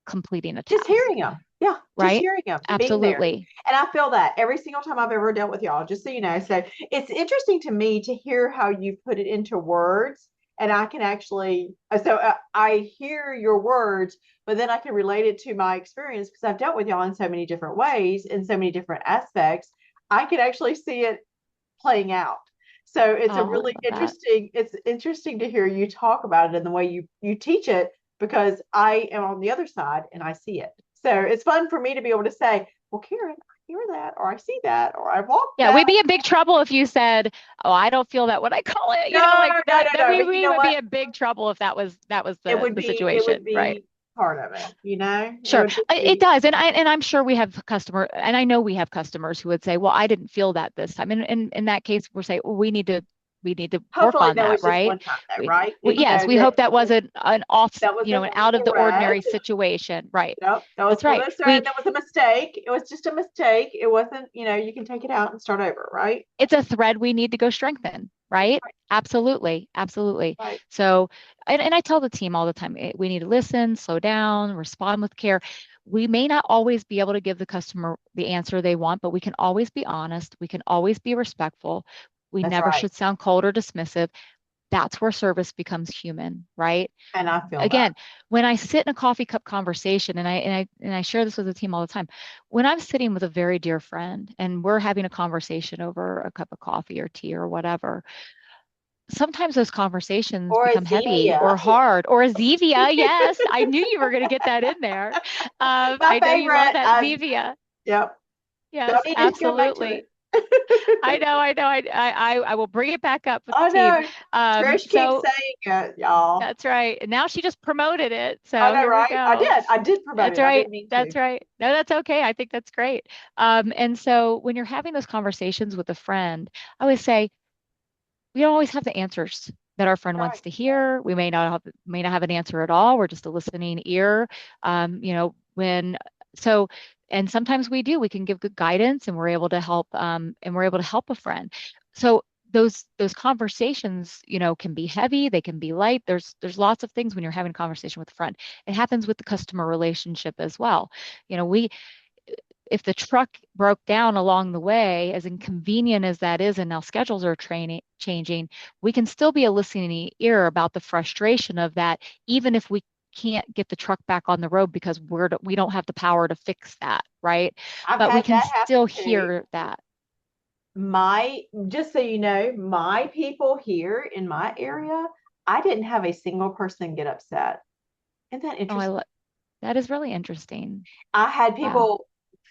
completing a Just task, hearing them. Yeah, just right? hearing them, being there. Absolutely. And I feel that every single time I've ever dealt with y'all, just so you know. So it's interesting to me to hear how you put it into words. And I can actually, I hear your words, but then I can relate it to my experience because I've dealt with y'all in so many different ways, in so many different aspects. I can actually see it playing out. So Oh, it's a I really love that. interesting, it's interesting to hear you talk about it and the way you teach it because I am on the other side and I see it. So it's fun for me to be able to say, well, Karen, I hear that, or I see that, or I walked Yeah, that. we'd be in big trouble if you said, "Oh, I don't feel that when I call it." No, Like no, that. no, no. But you We know would what? be in big trouble if that was the It would situation, right? be part of it, you know? It Sure, would it be, does, and I'm sure we have and I know we have customers who would say, "Well, I didn't feel that this time," and in that case, we're saying, "Well, we need to work hopefully on that that, was just right?" one time though, right? We You yes, know, we hope that wasn't an off, that was an out of the thread. ordinary situation, right? Nope, that was That's right. that was a mistake. It was just a mistake. It wasn't, you can take it out and start over, right? It's a thread we need to go strengthen, right? Absolutely, absolutely. Right. So, and I tell the team all the time, we need to listen, slow down, respond with care. We may not always be able to give the customer the answer they want, but we can always be honest. We can always be respectful. We That's never right. should sound cold or dismissive. That's where service becomes human, right? And I feel that. Again, when I sit in a coffee cup conversation, and I share this with the team all the time, when I'm sitting with a very dear friend and we're having a conversation over a cup of coffee or tea or whatever, sometimes those conversations Or a become heavy Zevia. or hard. Or a Zevia, yes, I knew you were going to get that in there. My I know you love favorite. that Zevia. Yep. Yes, Don't need to go back to absolutely. it. I know. I will bring it back up with the Oh team. no. Trish keeps So saying it, y'all. that's right. And now she just promoted it. I So know, here we right? I go. did. I did promote That's it. I right. didn't mean to. That's right. No, that's okay. I think that's great. And so when you're having those conversations with a friend, I always say we don't always have the answers that our friend wants Right. to hear. We may not have an answer at all. We're just a listening ear. When so and sometimes we do. We can give good guidance, and we're able to help. And we're able to help a friend. So those conversations, can be heavy. They can be light. There's lots of things when you're having a conversation with a friend. It happens with the customer relationship as well. We if the truck broke down along the way, as inconvenient as that is, and now schedules are changing, we can still be a listening ear about the frustration of that, even if we can't get the truck back on the road because we don't have the power to fix that, right? I've But we had can that still happen too. hear that. Just so you know, my people here in my area, I didn't have a single person get upset. Isn't that Oh, interesting? that is really interesting. I had Wow. people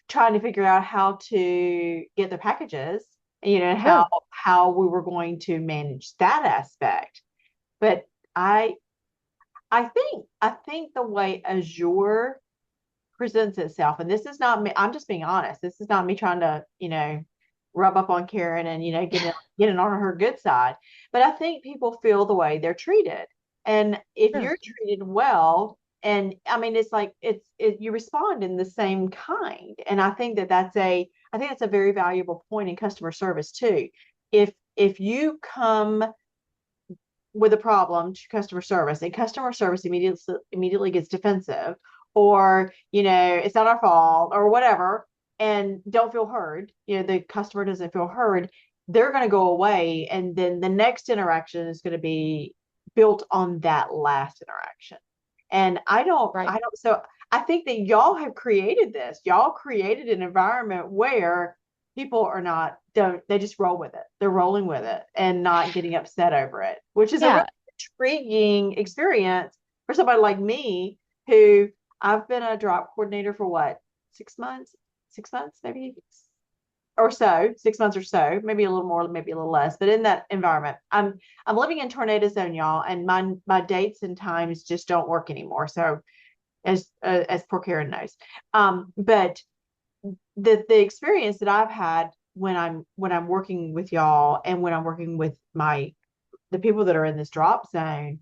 trying to figure out how to get their packages, Sure. how we were going to manage that aspect. But I I think the way Azure presents itself, and this is not me, I'm just being honest. This is not me trying to, rub up on Karen and, getting on her good side. But I think people feel the way they're treated. And if Sure. you're treated well, and I mean, it's like you respond in the same kind. And I think that's a very valuable point in customer service too. If you come with a problem to customer service and customer service immediately gets defensive, or it's not our fault or whatever, and don't feel heard, the customer doesn't feel heard, they're going to go away, and then the next interaction is going to be built on that last interaction. And Right. so I think that y'all have created this. Y'all created an environment where people are not, don't, they just roll with it. They're rolling with it and not getting upset over it, which is a really Yeah. intriguing experience for somebody like me who I've been a drop coordinator for what, 6 months, 6 months, maybe or so, 6 months or so, maybe a little more, maybe a little less, but in that environment. I'm living in tornado zone, y'all, and my dates and times just don't work anymore. So as poor Karen knows. But the experience that I've had when I'm working with y'all and when I'm working with the people that are in this drop zone,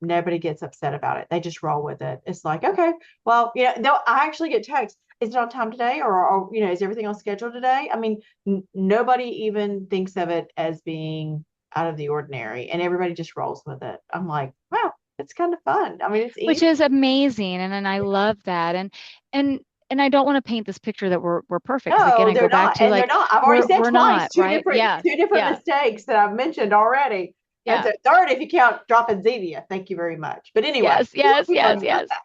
nobody gets upset about it. They just roll with it. It's like, okay, well, I actually get texts. Is it on time today? Or, is everything on schedule today? I mean, nobody even thinks of it as being out of the ordinary, and everybody just rolls with it. I'm like, wow, it's kind of fun. I mean, it's Which easy. is amazing. And I love that. And I don't want to paint this picture that we're perfect, because again, No, I go they're back not. to And they're like not. I've already said we're twice, not, right? Yeah. two different Yeah. mistakes that I've mentioned already. That's Yeah. a third if you count dropping Zevia. Thank you very much. But anyway, Yes, yes, we've yes, already done yes. that.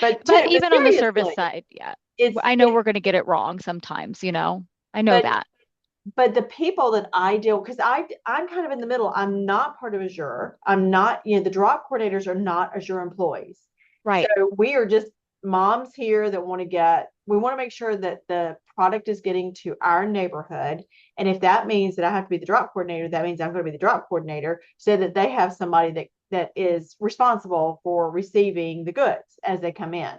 But But but even on the service seriously, side, yeah. it's I know it, we're going to get it wrong sometimes, you know. I know but that. but the people that I deal, because I'm kind of in the middle. I'm not part of Azure. I'm not, the drop coordinators are not Azure employees. So Right. we are just moms here that we want to make sure that the product is getting to our neighborhood. And if that means that I have to be the drop coordinator, that means I'm going to be the drop coordinator so that they have somebody that is responsible for receiving the goods as they come in.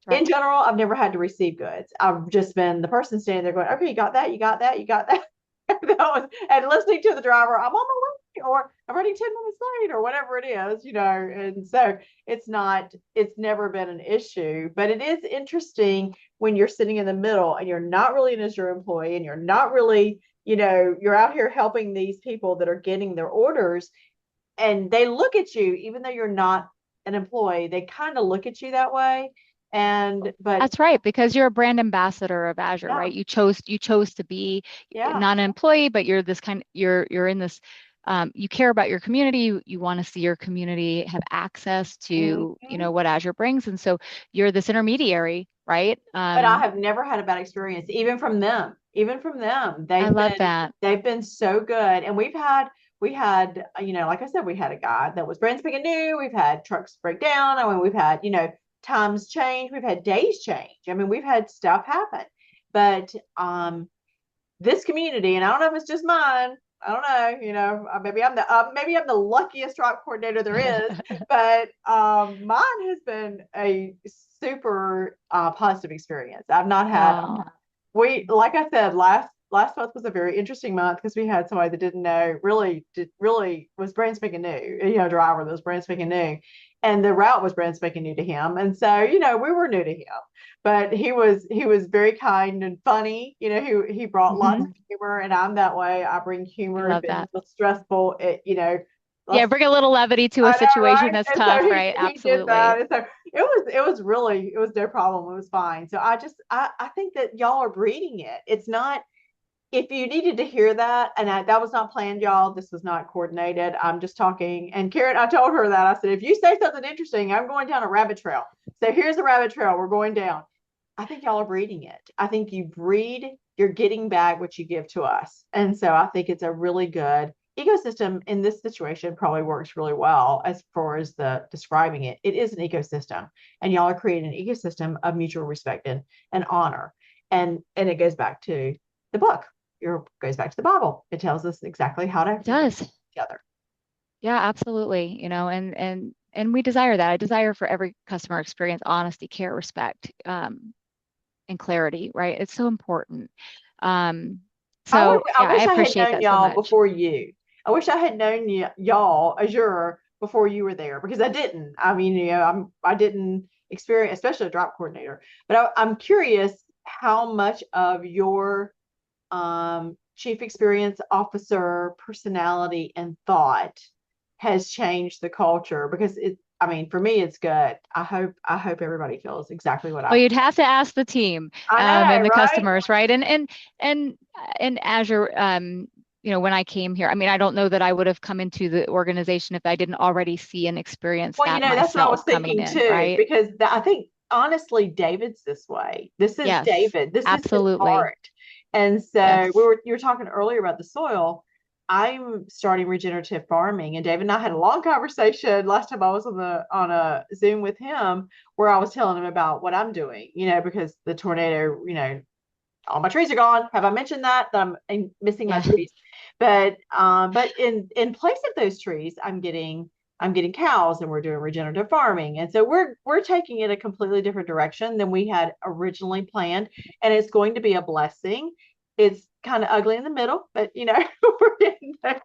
In Right. general, I've never had to receive goods. I've just been the person standing there going, okay, you got that, you got that, you got that. And listening to the driver, I'm on my way, or I'm running 10 minutes late, or whatever it is, And so it's never been an issue, but it is interesting when you're sitting in the middle and you're not really an Azure employee and you're not really, you're out here helping these people that are getting their orders, and they look at you, even though you're not an employee, they kind of look at you that way. But That's right, because you're a brand ambassador of Azure, yeah, right? You chose to be yeah. not an employee, but you're this kind, you're in this, you care about your community. You want to see your community have access to, Mhm. what Azure brings. And so you're this intermediary, right? But I have never had a bad experience, even from them. Even from them, I love that. they've been so good. And we had, like I said, we had a guy that was brand spanking new. We've had trucks break down. I mean, we've had, times change. We've had days change. I mean, we've had stuff happen. But this community, and I don't know if it's just mine. I don't know, maybe I'm the luckiest drop coordinator there is, but mine has been a super positive experience. I've not had Oh, we like I said, last month was a very interesting month because we had somebody that didn't know, really was brand spanking new, driver that was brand spanking new, and the route was brand spanking new to him, and so we were new to him, but he was very kind and funny. He brought lots of mhm. humor, and I'm that way. I bring I humor if love it's that. stressful. Yeah, Let's bring a little levity to a I know, situation right? that's And so tough, right? he did that. Absolutely. And so it was no problem. It was fine. So I think that y'all are breeding it. It's not, if you needed to hear that, and that was not planned, y'all. This was not coordinated. I'm just talking. And Karen, I told her that. I said, if you say something interesting, I'm going down a rabbit trail. So here's a rabbit trail. We're going down. I think y'all are breeding it. I think you're getting back what you give to us. And so I think it's a really good ecosystem in this situation, probably works really well as far as the describing it. It is an ecosystem, and y'all are creating an ecosystem of mutual respect and honor. And it goes back to the book. It goes back to the Bible. It tells us exactly how to It does. each other. Yeah, absolutely. And we desire that. I desire for every customer experience, honesty, care, respect, and clarity, right? It's so important. Um, so I yeah, I wish I had appreciate known that so y'all much. before you. I wish I had known y'all Azure before you were there, because I didn't. I mean, I didn't experience, especially a drop coordinator. But I'm curious how much of your chief experience officer personality and thought has changed the culture, because I mean, for me, it's good. I hope everybody feels exactly what I Well, feel. you'd have to ask the team I and know, the right? customers, right? And Azure. when I came here. I mean, I don't know that I would have come into the organization if I didn't already see and experience Well, that that's what I myself was coming thinking in, too, right? because I think honestly, David's this way. This is Yes, David. This is his absolutely. heart. And so Yes. you were talking earlier about the soil. I'm starting regenerative farming, and David and I had a long conversation last time I was on a Zoom with him, where I was telling him about what I'm doing, because the tornado, all my trees are gone. Have I mentioned that I'm missing my Yeah. trees? But in place of those trees, I'm getting cows, and we're doing regenerative farming. And so we're taking it a completely different direction than we had originally planned. And it's going to be a blessing. It's kind of ugly in the middle, but we're getting there.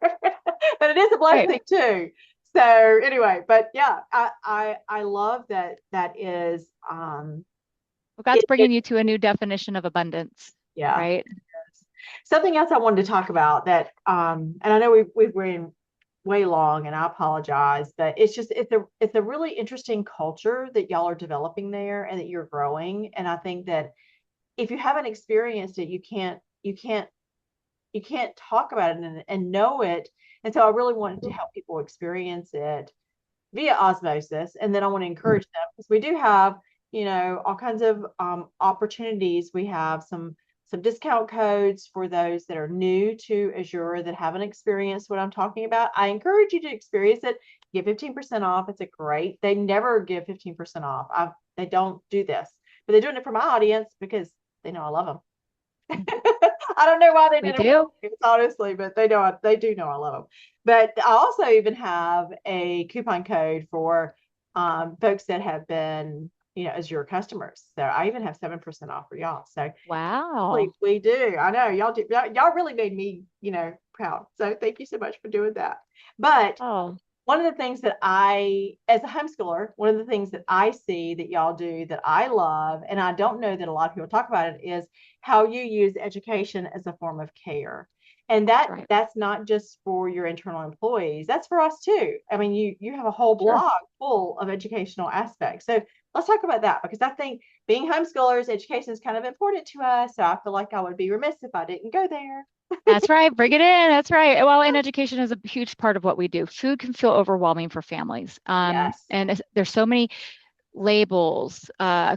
But it is a Right. blessing too. So anyway, but yeah, I love that is Well, God's it bringing you to a new definition of abundance, yeah. right? Something else I wanted to talk about that, and I know we've been way long, and I apologize, but it's a really interesting culture that y'all are developing there and that you're growing. And I think that if you haven't experienced it, you can't talk about it and know it. And so I really wanted to help people experience it via osmosis. And then I want to encourage them, because we do have, all kinds of opportunities. We have some discount codes for those that are new to Azure that haven't experienced what I'm talking about. I encourage you to experience it. Get 15% off. It's a great. They never give 15% off. They don't do this, but they're doing it for my audience because they know I love them. I don't know why they We did it for do. me, honestly, but they do know I love them. But I also even have a coupon code for folks that have been, as your customers. So I even have 7% off for y'all. So Wow. we do. I know y'all do. Y'all really made me, proud. So thank you so much for doing that. But Oh, one of the things that as a homeschooler, one of the things that I see that y'all do that I love, and I don't know that a lot of people talk about it, is how you use education as a form of care. And that's right. that's not just for your internal employees, that's for us too. I mean, you have a whole Sure. blog full of educational aspects. So let's talk about that, because I think being homeschoolers, education is kind of important to us. So I feel like I would be remiss if I didn't go there. That's right. Bring it in. That's right. Well, and education is a huge part of what we do. Food can feel overwhelming for families. Yes. And there's so many labels,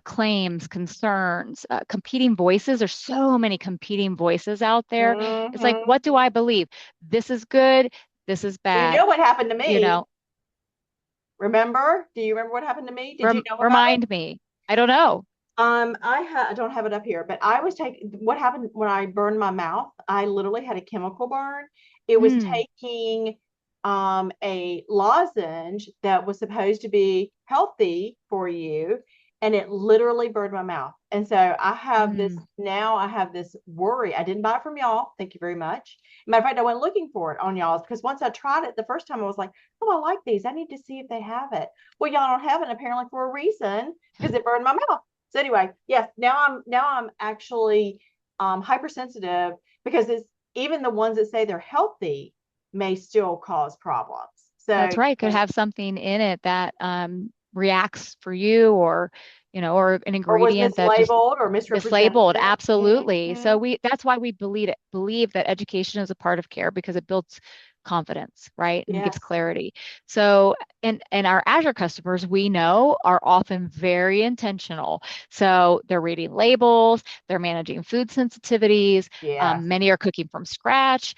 claims, concerns, competing voices. There's so many competing voices out there. It's like, Hmm. what do I believe? This is good. This is Well, you bad. know what happened to You me? know, Remember? Do you remember what happened to me? Did you know about it? remind me. I don't know. I don't have it up here, but I was taking what happened when I burned my mouth. I literally had a chemical burn. It was Hmm. taking a lozenge that was supposed to be healthy for you, and it literally burned my mouth. And so Hmm. I have this worry. I didn't buy it from y'all. Thank you very much. Matter of fact, I went looking for it on y'all's, because once I tried it the first time, I was like, oh, I like these. I need to see if they have it. Well, y'all don't have it apparently for a reason, because it burned my mouth. So anyway, yes, now I'm actually hypersensitive, because it's even the ones that say they're healthy may still cause problems. That's So right. Could have something in it that reacts for you, or an or was ingredient that just mislabeled or mislabeled. misrepresented. Absolutely. Mm-hmm. So that's why we believe that education is a part of care, because it builds confidence, right? And gives Yes. clarity. So, and our Azure customers, we know, are often very intentional. So they're reading labels, they're managing food sensitivities. Yes. Many are cooking from scratch,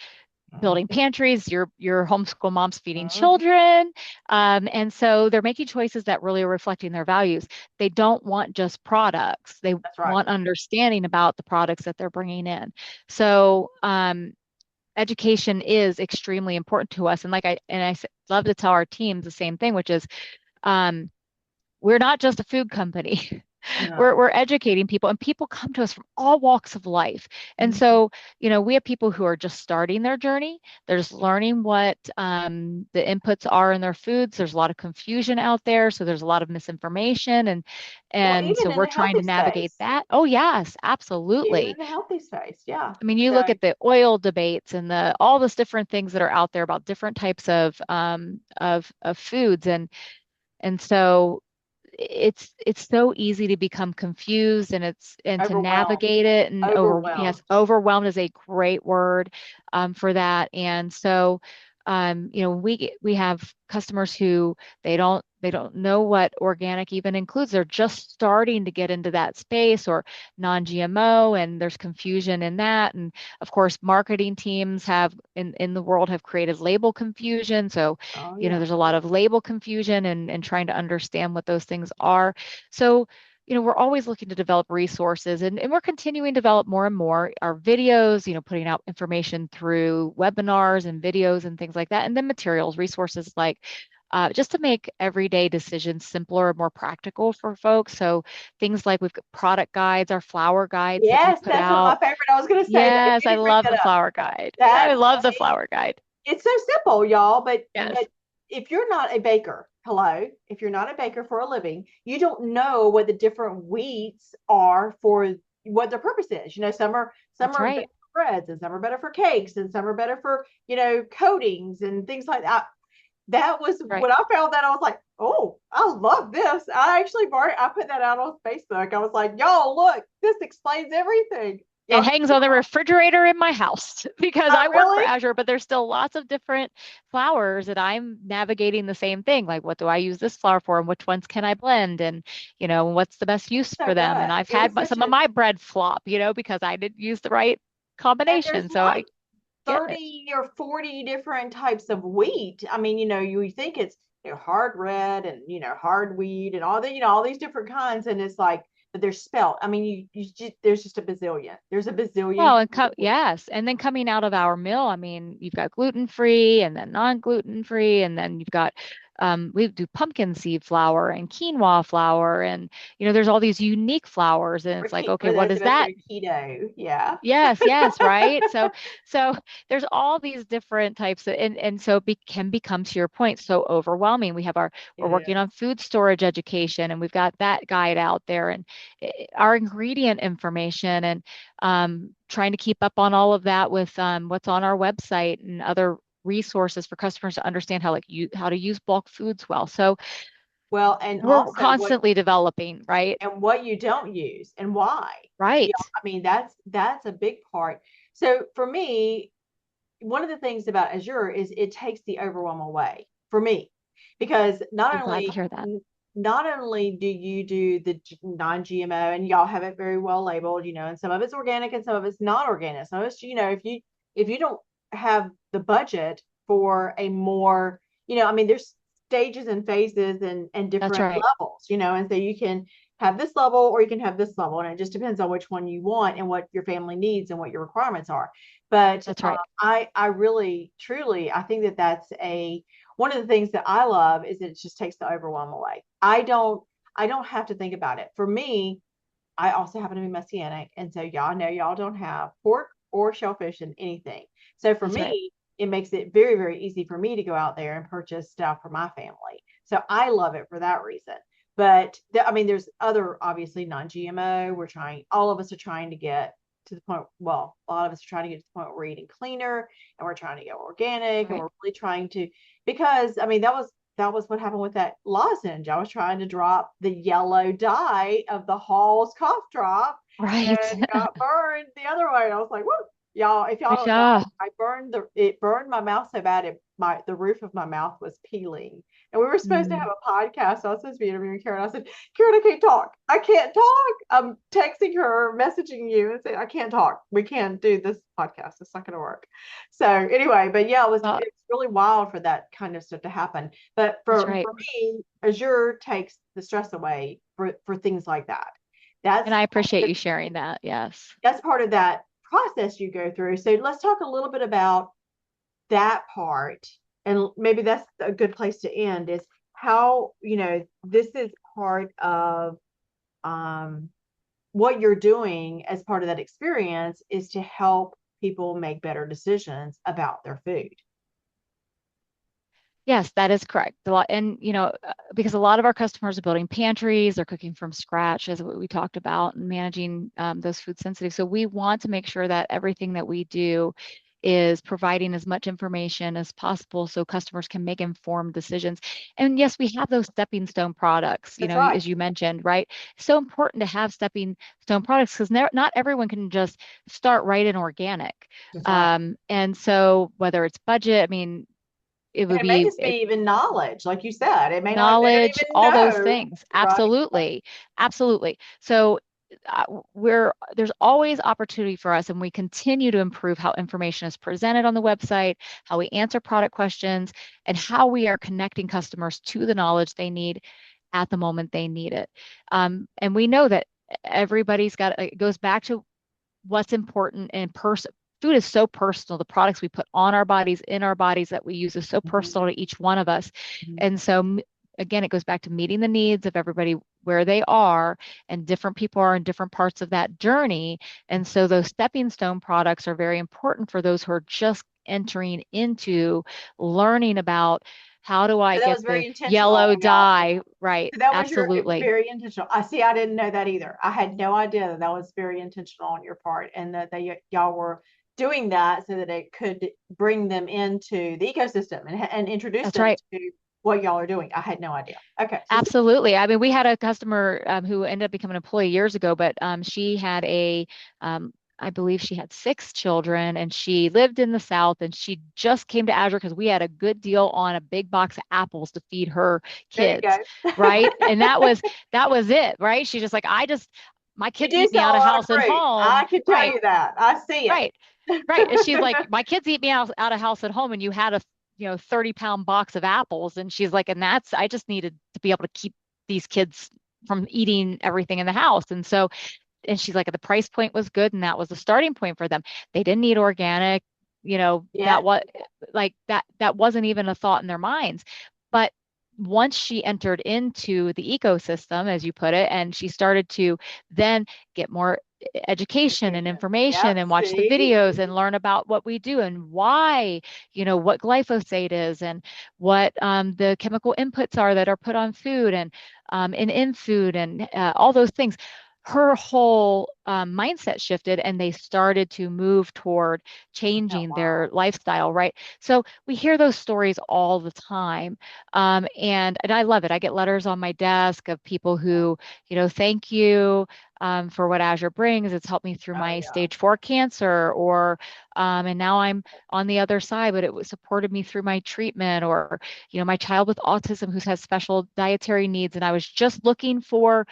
building Mm-hmm. pantries, your homeschool mom's feeding Mm-hmm. children. And so they're making choices that really are reflecting their values. They don't want just products, they That's right. want understanding about the products that they're bringing in. So, education is extremely important to us. And I love to tell our teams the same thing, which is, um, we're not just a food company. No. We're educating people, and people come to us from all walks of life. And Mm-hmm. so, we have people who are just starting their journey. They're just learning what the inputs are in their foods. There's a lot of confusion out there, so there's a lot of misinformation, and Well, so even in we're the trying to healthy navigate space. that. Oh yes, Even absolutely. in the healthy space. Yeah. I mean, you look So at the oil debates and the all this different things that are out there about different types of foods, and so it's so easy to become confused, and to Overwhelmed. navigate it, and Overwhelmed. yes, overwhelmed is a great word for that. And so we have customers who they don't know what organic even includes. They're just starting to get into that space, or non-GMO, and there's confusion in that. And of course, marketing teams have in the world have created label confusion. So Oh yeah. there's a lot of label confusion, and trying to understand what those things are. So, we're always looking to develop resources, and we're continuing to develop more and more our videos, putting out information through webinars and videos and things like that. And then materials, resources like just to make everyday decisions simpler and more practical for folks. So things like we've got product guides, our flower guides that we Yes, put that's one of my out. favorite. I was going to say that. Yes, You I didn't bring love that the up. flower guide. I That love the flower guide. it's so simple, y'all. But Yes, if you're not a baker, hello, if you're not a baker for a living, you don't know what the different wheats are for what their purpose is. Some that's are better right. for breads, and some are better for cakes, and some are better for coatings and things like that. That was Right. when I found that I was like, oh, I love this. I put that out on Facebook. I was like, y'all, look, this explains everything. It Y'all, hangs on the refrigerator in my house because I work for really? Azure, but there's still lots of different flours that I'm navigating the same thing. Like, what do I use this flour for, and which ones can I blend, and what's the best use So for them? And good. I've It had was such some of a my bread flop, because I didn't use the right and there's combination. So I like get it. 30 or 40 different types of wheat. I mean, you think it's hard red and hard wheat and all these different kinds, and it's like, but they're spelt. I mean, there's just a bazillion. There's a bazillion Well, kinds of wheat. yes, and then coming out of our mill, I mean, you've got gluten free, and then non-gluten free, and then you've got we do pumpkin seed flour and quinoa flour, and there's all these unique flours, and it's like, okay, For what those is of us who that? are keto, yeah, Yes, yes, right. So there's all these different types of, and so can become, to your point, so overwhelming. We're it working is. on food storage education, and we've got that guide out there, and our ingredient information, and trying to keep up on all of that with what's on our website and other resources for customers to understand how to use bulk foods well. So Well, and we're also constantly developing, right? what you don't use and why. Yeah, Right. I mean that's a big part. So for me, one of the things about Azure is it takes the overwhelm away for me, because I'm glad to hear that. not only do you do the non-GMO, and y'all have it very well labeled, and some of it's organic and some of it's not organic. So it's, if you don't have the budget for a more, I mean, there's stages and phases and That's different right. levels, and so you can have this level or you can have this level, and it just depends on which one you want and what your family needs and what your requirements are. But That's right. I really truly I think that that's a one of the things that I love is that it just takes the overwhelm away. I don't have to think about it. For me, I also happen to be messianic, and so y'all know y'all don't have pork or shellfish in anything. So for That's right. me, it makes it very, very easy for me to go out there and purchase stuff for my family. So I love it for that reason. But I mean, there's other obviously non-GMO. All of us are trying to get to the point. Well, a lot of us are trying to get to the point where we're eating cleaner and we're trying to go organic, and Right. we're really trying to, because I mean that was what happened with that lozenge. I was trying to drop the yellow dye of the Hall's cough drop Right. and got burned the other way. And I was like, whoa, y'all, if y'all don't know, Yeah. it burned my mouth so bad the roof of my mouth was peeling. And we were supposed to have Mm. a podcast. So I was supposed to be interviewing Karen. I said, Karen, I can't talk. I can't talk. I'm texting her, messaging you, and saying, I can't talk. We can't do this podcast. It's not going to work. So anyway, but yeah, Well, it's really wild for that kind of stuff to happen. But that's for right. me, Azure takes the stress away for things like that. And That's I appreciate you sharing that. Yes. that's part of that process you go through. So let's talk a little bit about that part. And maybe that's a good place to end, is how, this is part of um, what you're doing as part of that experience is to help people make better decisions about their food. Yes, that is correct. And because a lot of our customers are building pantries, they're cooking from scratch, as what we talked about, and managing those food sensitive. So we want to make sure that everything that we do is providing as much information as possible so customers can make informed decisions. And yes, we have those stepping stone products, That's right. as you mentioned, right? So important to have stepping stone products because not everyone can just start right in organic. That's right. And so whether it's budget, I mean, it And would it may be just be even knowledge, like you said. It may not, they don't knowledge, even all those know. things. Right. Absolutely. Absolutely. So there's always opportunity for us, and we continue to improve how information is presented on the website, how we answer product questions, and how we are connecting customers to the knowledge they need at the moment they need it. And we know that everybody's got, it goes back to what's important in person. Food is so personal. The products we put on our bodies, in our bodies that we use is so Mhm. personal to each one of us. Mhm. And so, again, it goes back to meeting the needs of everybody where they are, and different people are in different parts of that journey. And so, those stepping stone products are very important for those who are just entering into learning about how do I So that get was the very intentional yellow on y'all. dye right. So that was your Absolutely. very intentional. I see. I didn't know that either. I had no idea that that was very intentional on your part, and that y'all were doing that so that it could bring them into the ecosystem and introduce That's them right. to what y'all are doing. I had no idea. Okay, so Absolutely. I mean, we had a customer who ended up becoming an employee years ago, but she had I believe she had 6 children, and she lived in the South, and she just came to Azure because we had a good deal on a big box of apples to feed her there you kids, go. right? And that was it, right? She's just like, my You kids do eat me sell out a of lot of house and fruit. home, I can tell right? you that. I see it. Right. Right. And she's like, my kids eat me out of house at home, and you had a 30-pound box of apples. And she's like, and I just needed to be able to keep these kids from eating everything in the house. And so, and she's like, the price point was good, and that was the starting point for them. They didn't eat organic, Yeah. that was like that wasn't even a thought in their minds. But once she entered into the ecosystem, as you put it, and she started to then get more education and Education. Yep. information and watch the See. videos and learn about what we do and why, what glyphosate is and what the chemical inputs are that are put on food and in food and all those things. Her whole mindset shifted, and they started to move toward Oh, changing their wow. lifestyle, right? So we hear those stories all the time. And I love it. I get letters on my desk of people who, thank you for what Azure brings. It's helped me through Oh, my yeah. stage 4 cancer, and now I'm on the other side, but it was supported me through my treatment, or, my child with autism who has special dietary needs. And I was just looking for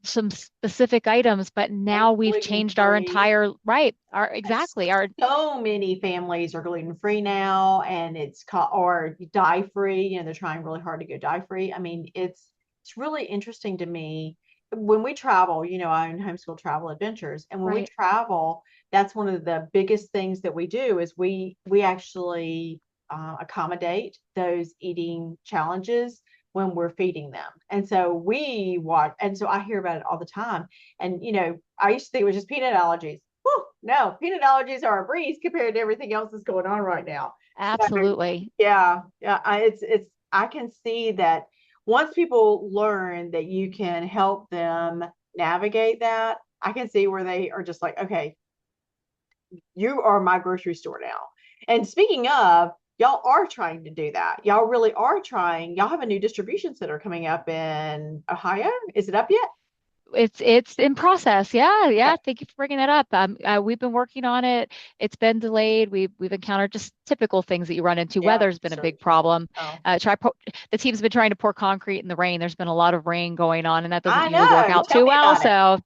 some specific items, but And now we've gluten changed our free. entire, right, exactly, our, So many families are gluten free now, and it's called or dye free. They're trying really hard to go dye free. I mean, it's really interesting to me when we travel. I own homeschool travel adventures, and when we right. travel, that's one of the biggest things that we do is we actually accommodate those eating challenges when we're feeding them. And so we watch, and so I hear about it all the time. And I used to think it was just peanut allergies. Whew, no, peanut allergies are a breeze compared to everything else that's going on right now. So Absolutely. yeah, yeah, it's I can see that once people learn that you can help them navigate that, I can see where they are just like, okay, you are my grocery store now. And speaking of, y'all are trying to do that. Y'all really are trying. Y'all have a new distribution center coming up in Ohio. Is it up yet? It's in process. Yeah, Okay. yeah. Thank you for bringing that up. We've been working on it. It's been delayed. We've encountered just typical things that you run into. Yeah. Weather's been a So, big problem. oh, The team's been trying to pour concrete in the rain. There's been a lot of rain going on, and that doesn't I usually work know. out Tell too me well. about it. So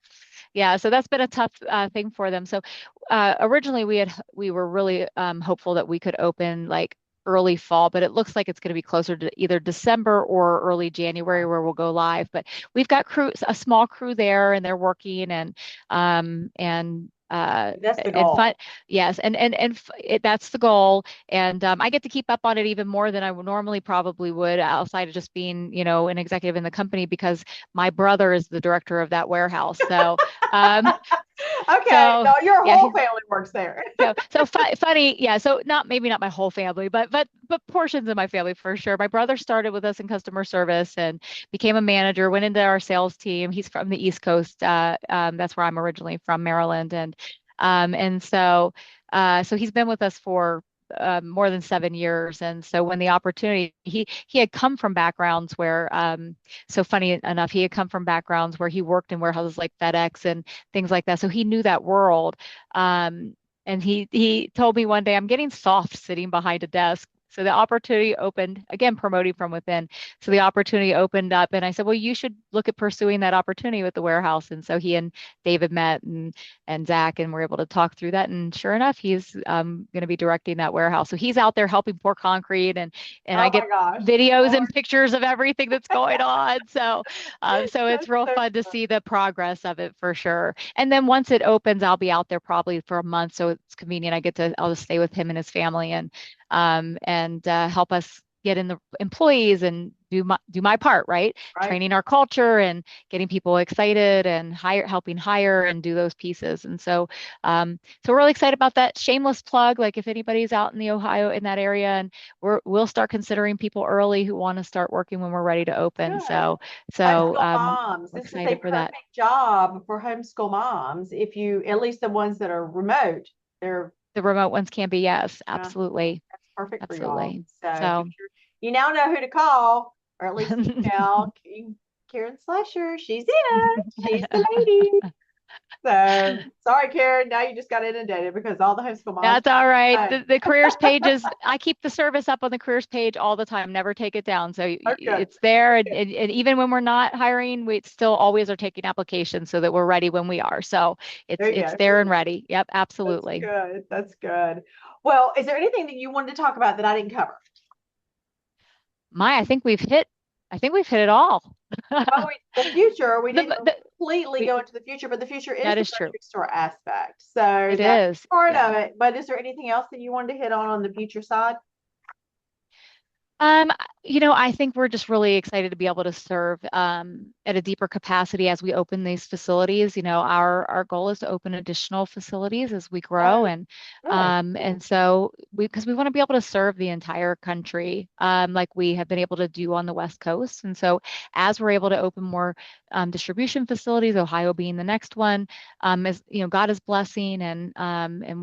yeah, so that's been a tough thing for them. So originally we were really hopeful that we could open like early fall, but it looks like it's going to be closer to either December or early January where we'll go live. But we've got a small crew there, and they're working um and uh That's the and fun. goal. Yes, that's the goal. And I get to keep up on it even more than I would normally probably would outside of just being, an executive in the company, because my brother is the director of that warehouse. Um, Okay. so No, your yeah, whole family works there. funny, yeah. So maybe not my whole family, but portions of my family for sure. My brother started with us in customer service and became a manager. Went into our sales team. He's from the East Coast. That's where I'm originally from, Maryland, and so so he's been with us for more than 7 years. And so when the opportunity, he had come from backgrounds where, so funny enough, he had come from backgrounds where he worked in warehouses like FedEx and things like that. So he knew that world. And he told me one day, I'm getting soft sitting behind a desk. So the opportunity opened, again, promoting from within. So the opportunity opened up, and I said, well, you should look at pursuing that opportunity with the warehouse. And so he and David met, and Zach, and we're able to talk through that. And sure enough, he's going to be directing that warehouse. So he's out there helping pour concrete, and I Oh get my gosh. videos Lord, and pictures of everything that's going on. So it's that's real so fun to fun. see the progress of it for sure. And then once it opens, I'll be out there probably for a month, so it's convenient. I'll just stay with him and his family, and help us get in the employees and do my part, right? Right? Training our culture and getting people excited and helping hire and do those pieces. And so we're really excited about that. Shameless plug, like if anybody's out in the Ohio in that area, and we'll start considering people early who want to start working when we're ready to open. Good. So Homeschool moms. we're This is a excited for that. perfect job for homeschool moms. If you, at least the ones that are remote, they're, The remote ones can be, yes, yeah, absolutely, that's perfect for y'all. absolutely. So So you now know who to call, or at least the email Karen Slusher. She's it. She's the lady. So sorry, Karen. Now you just got inundated because all the homeschool moms. That's all right. Hey, The careers pages, I keep the service up on the careers page all the time, never take it down. So okay. it's there. And, Good. and even when we're not hiring, we still always are taking applications so that we're ready when we are. So There you it's go. there and ready. Yep, That's absolutely. good. That's good. Well, is there anything that you wanted to talk about that I didn't cover? My, I think we've hit it all. Well, the future, we didn't The, completely we, go into the future, but the future is that the is true. grocery store aspect. So It that's is. part Yeah. of it. But is there anything else that you wanted to hit on the future side? Um, I think we're just really excited to be able to serve at a deeper capacity as we open these facilities. Our goal is to open additional facilities as we grow, Oh, and really? and so because we want to be able to serve the entire country, like we have been able to do on the West Coast. And so as we're able to open more distribution facilities, Ohio being the next one, as God is blessing, and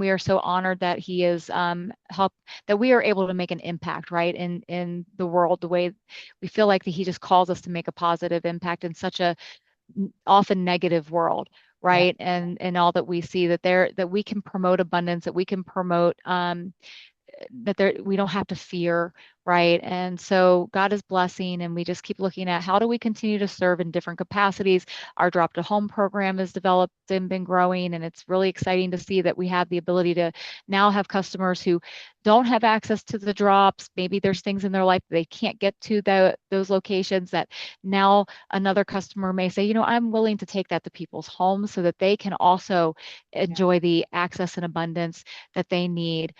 we are so honored that he is that we are able to make an impact, right, in the world, the way we feel like that he just calls us to make a positive impact in such a often negative world, Yeah. right? And all that we see, that we can promote abundance, that we can promote that we don't have to fear, right? And so God is blessing, and we just keep looking at how do we continue to serve in different capacities. Our drop to home program has developed and been growing, and it's really exciting to see that we have the ability to now have customers who don't have access to the drops. Maybe there's things in their life they can't get to those locations, that now another customer may say, I'm willing to take that to people's homes so that they can also Yeah. enjoy the access and abundance that they need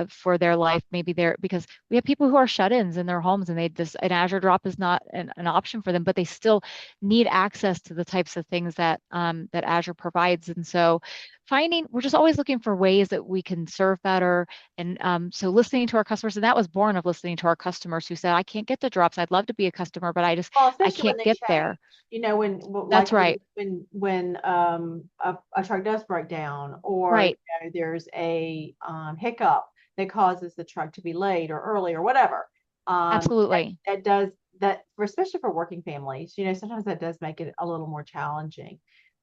for their life. Maybe because we have people who are shut-ins in their homes, and an Azure drop is not an option for them, but they still need access to the types of things that Azure provides. And so we're just always looking for ways that we can serve better. And so listening to our customers, and that was born of listening to our customers who said, I can't get the drops. I'd love to be a customer, but Well, I especially when can't they get change, there. when That's like right. when a truck does break down, or Right. there's a hiccup that causes the truck to be late or early or whatever. Absolutely. That does that for, especially for working families, sometimes that does make it a little more challenging.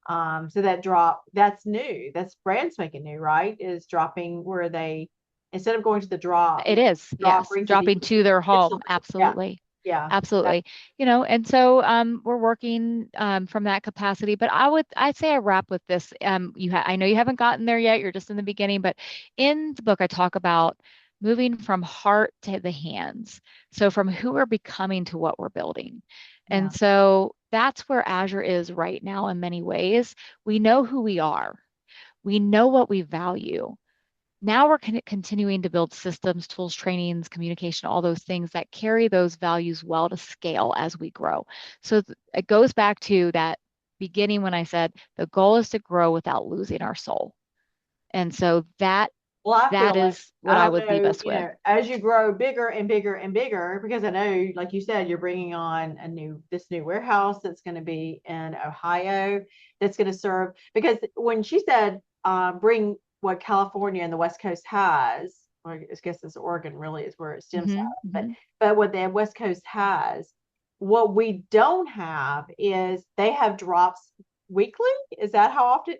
So that drop, that's new. That's brand spanking new, right? Is dropping where they, instead of going to the drop, It is, drop yes. brings it to Dropping you to their home. digitally. Yeah, Absolutely. yeah, that, Absolutely. And so we're working from that capacity. But I'd say I wrap with this. I know you haven't gotten there yet. You're just in the beginning, but in the book I talk about moving from heart to the hands. So from who we're becoming to what we're building. yeah, And so that's where Azure is right now in many ways. We know who we are. We know what we value. Now we're continuing to build systems, tools, trainings, communication, all those things that carry those values well to scale as we grow. So it goes back to that beginning when I said the goal is to grow without losing our soul. And so that Well, I feel that like is what I I don't would be know, best with. as you grow bigger and bigger and bigger, because I know, like you said, you're bringing on this new warehouse that's going to be in Ohio that's going to serve. Because when she said bring what California and the West Coast has, or I guess it's Oregon really is where it stems Hmm. out of, Hmm. but what the West Coast has, what we don't have is they have drops weekly. Is that how often?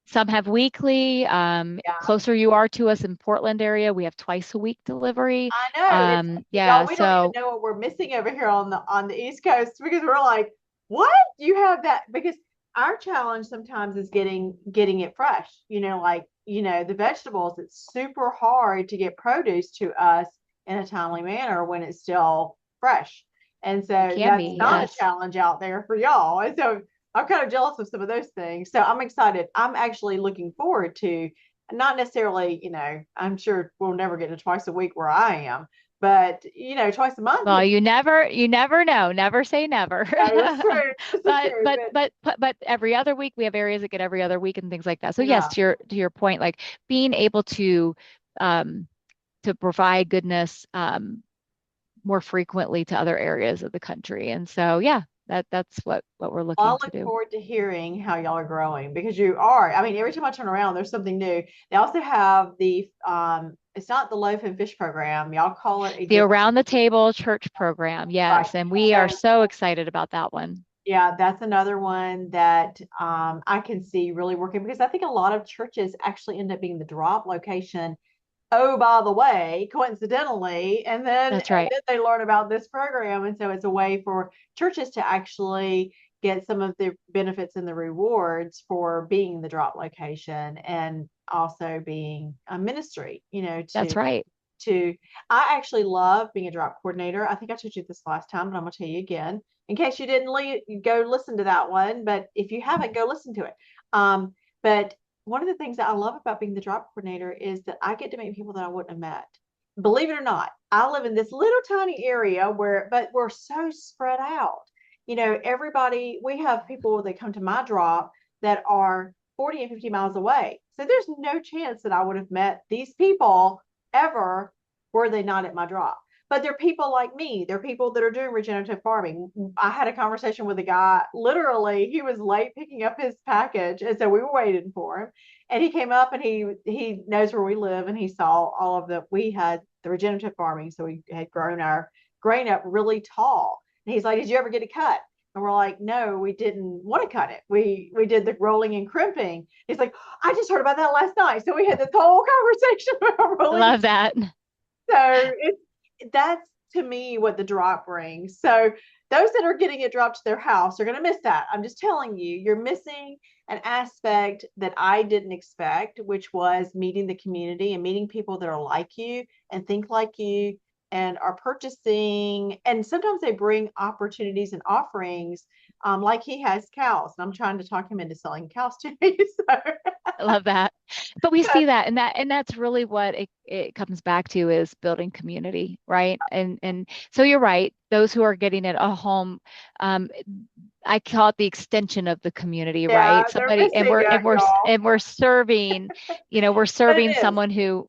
Some have weekly. Yeah. Closer you are to us in Portland area, we have twice a week delivery. I know it's y'all. Yeah, We don't even so know what we're missing over here on the East Coast because we're like, what you have that? Because our challenge sometimes is getting it fresh. Like the vegetables. It's super hard to get produce to us in a timely manner when it's still fresh, and it so can that's be, not a yes. challenge out there for y'all. And so I'm kind of jealous of some of those things. So I'm excited. I'm actually looking forward to not necessarily, I'm sure we'll never get to twice a week where I am, but twice a month Well, would. you never know. Never say never. No, that's true. This is But true. but But but but every other week we have areas that get every other week and things like that. So yes, yeah, to your point, like being able um to provide goodness more frequently to other areas of the country. And so yeah, that's what we're I looking to look do. forward to hearing how y'all are growing because you are. I mean, every time I turn around, there's something new. They also have it's not the loaf and fish program. Y'all call it a The different. Around the Table Church program, Right. yes, and we So are so excited about that one. yeah, that's another one that I can see really working because I think a lot of churches actually end up being the drop location. Oh, by the way, coincidentally, That's right. and then they learn about this program, and so it's a way for churches to actually get some of the benefits and the rewards for being the drop location and also being a ministry. That's right. To I actually love being a drop coordinator. I think I told you this last time, but I'm gonna tell you again in case you didn't go listen to that one. But if you haven't, go listen to it. But one of the things that I love about being the drop coordinator is that I get to meet people that I wouldn't have met. Believe it or not, I live in this little tiny area but we're so spread out. Everybody, we have people that come to my drop that are 40 and 50 miles away. So there's no chance that I would have met these people ever were they not at my drop. But they're people like me. They're people that are doing regenerative farming. I had a conversation with a guy. Literally, he was late picking up his package, and so we were waiting for him. And he came up and he knows where we live, and he saw all of we had the regenerative farming, so we had grown our grain up really tall. And he's like, "Did you ever get a cut?" And we're like, "No, we didn't want to cut it. We did the rolling and crimping." He's like, "I just heard about that last night." So we had this whole conversation about I rolling. love that. So that's to me what the drop brings. So those that are getting it dropped to their house are going to miss that. I'm just telling you, you're missing an aspect that I didn't expect, which was meeting the community and meeting people that are like you and think like you and are purchasing. And sometimes they bring opportunities and offerings, like he has cows, and I'm trying to talk him into selling cows to me. So, I love that. But we see that and that's really what it comes back to is building community, right? And so you're right. Those who are getting it a home, um, I call it the extension of the community, yeah, right? they're Somebody and missing we're it, and we're y'all. and we're serving, we're But serving it is. someone who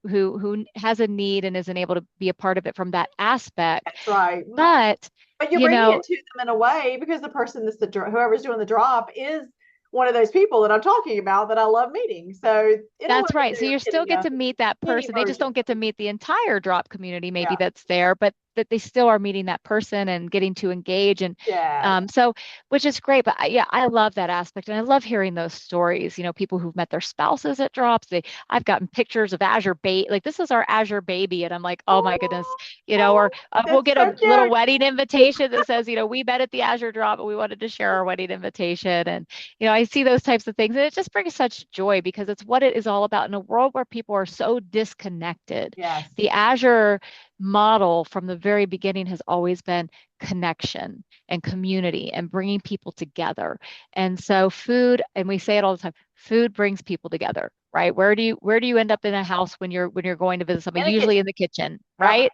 has a need and isn't able to be a part of it from that aspect. That's right. But, But you're you bringing know, it to them in a way because the person whoever's doing the drop is one of those people that I'm talking about that I love meeting. So in a way, that's right. So they're you still getting get a to meet that mini person. They just version. don't get to meet the entire drop community maybe Yeah. that's there, but that they still are meeting that person and getting to engage. And Yes. so, which is great. But yeah, I love that aspect. And I love hearing those stories, people who've met their spouses at drops. I've gotten pictures of Azure baby, like this is our Azure baby. And I'm like, oh my goodness, Oh, or we'll that's get so a little cute. wedding invitation that says, we met at the Azure drop and we wanted to share our wedding invitation. And I see those types of things and it just brings such joy because it's what it is all about in a world where people are so disconnected. Yes. The Azure model from the very beginning has always been connection and community and bringing people together. And so food, and we say it all the time, food brings people together, right? Where do you end up in a house when you're going to visit somebody? In the Usually kitchen. in the kitchen, Yep. right?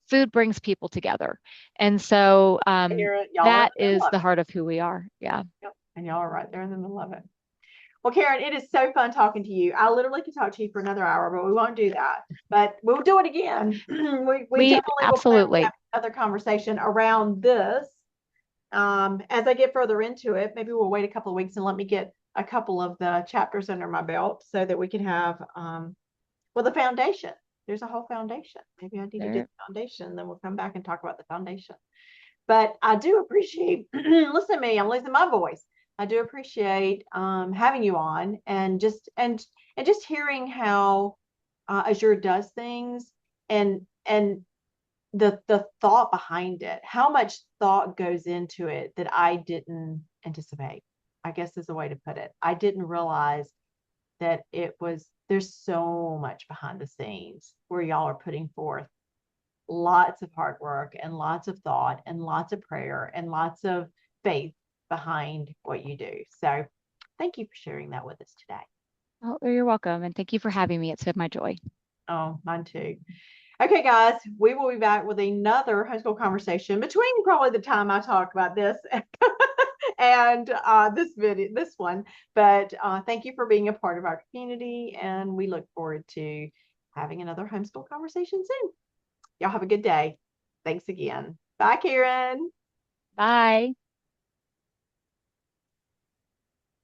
Food brings people together. And so And y'all are in that the middle is of the it. heart of who we are. Yeah. Yep. And y'all are right there in the middle of it. Well, Karen, it is so fun talking to you. I literally could talk to you for another hour, but we won't do that. But we'll do it again. We We definitely will plan to have absolutely. another conversation around this. As I get further into it, maybe we'll wait a couple of weeks and let me get a couple of the chapters under my belt so that we can have, well, the foundation. There's a whole foundation. Maybe I need to do There. the foundation, then we'll come back and talk about the foundation. But I do appreciate, listen to me, I'm losing my voice. I do appreciate having you on and just hearing how Azure does things and the thought behind it, how much thought goes into it that I didn't anticipate, I guess is a way to put it. I didn't realize that there's so much behind the scenes where y'all are putting forth lots of hard work and lots of thought and lots of prayer and lots of faith behind what you do. So thank you for sharing that with us today. Oh, you're welcome. And thank you for having me. It's been my joy. Oh, mine too. Okay, guys, we will be back with another homeschool conversation between probably the time I talk about this and this one. But thank you for being a part of our community, and we look forward to having another homeschool conversation soon. Y'all have a good day. Thanks again. Bye, Karen. Bye.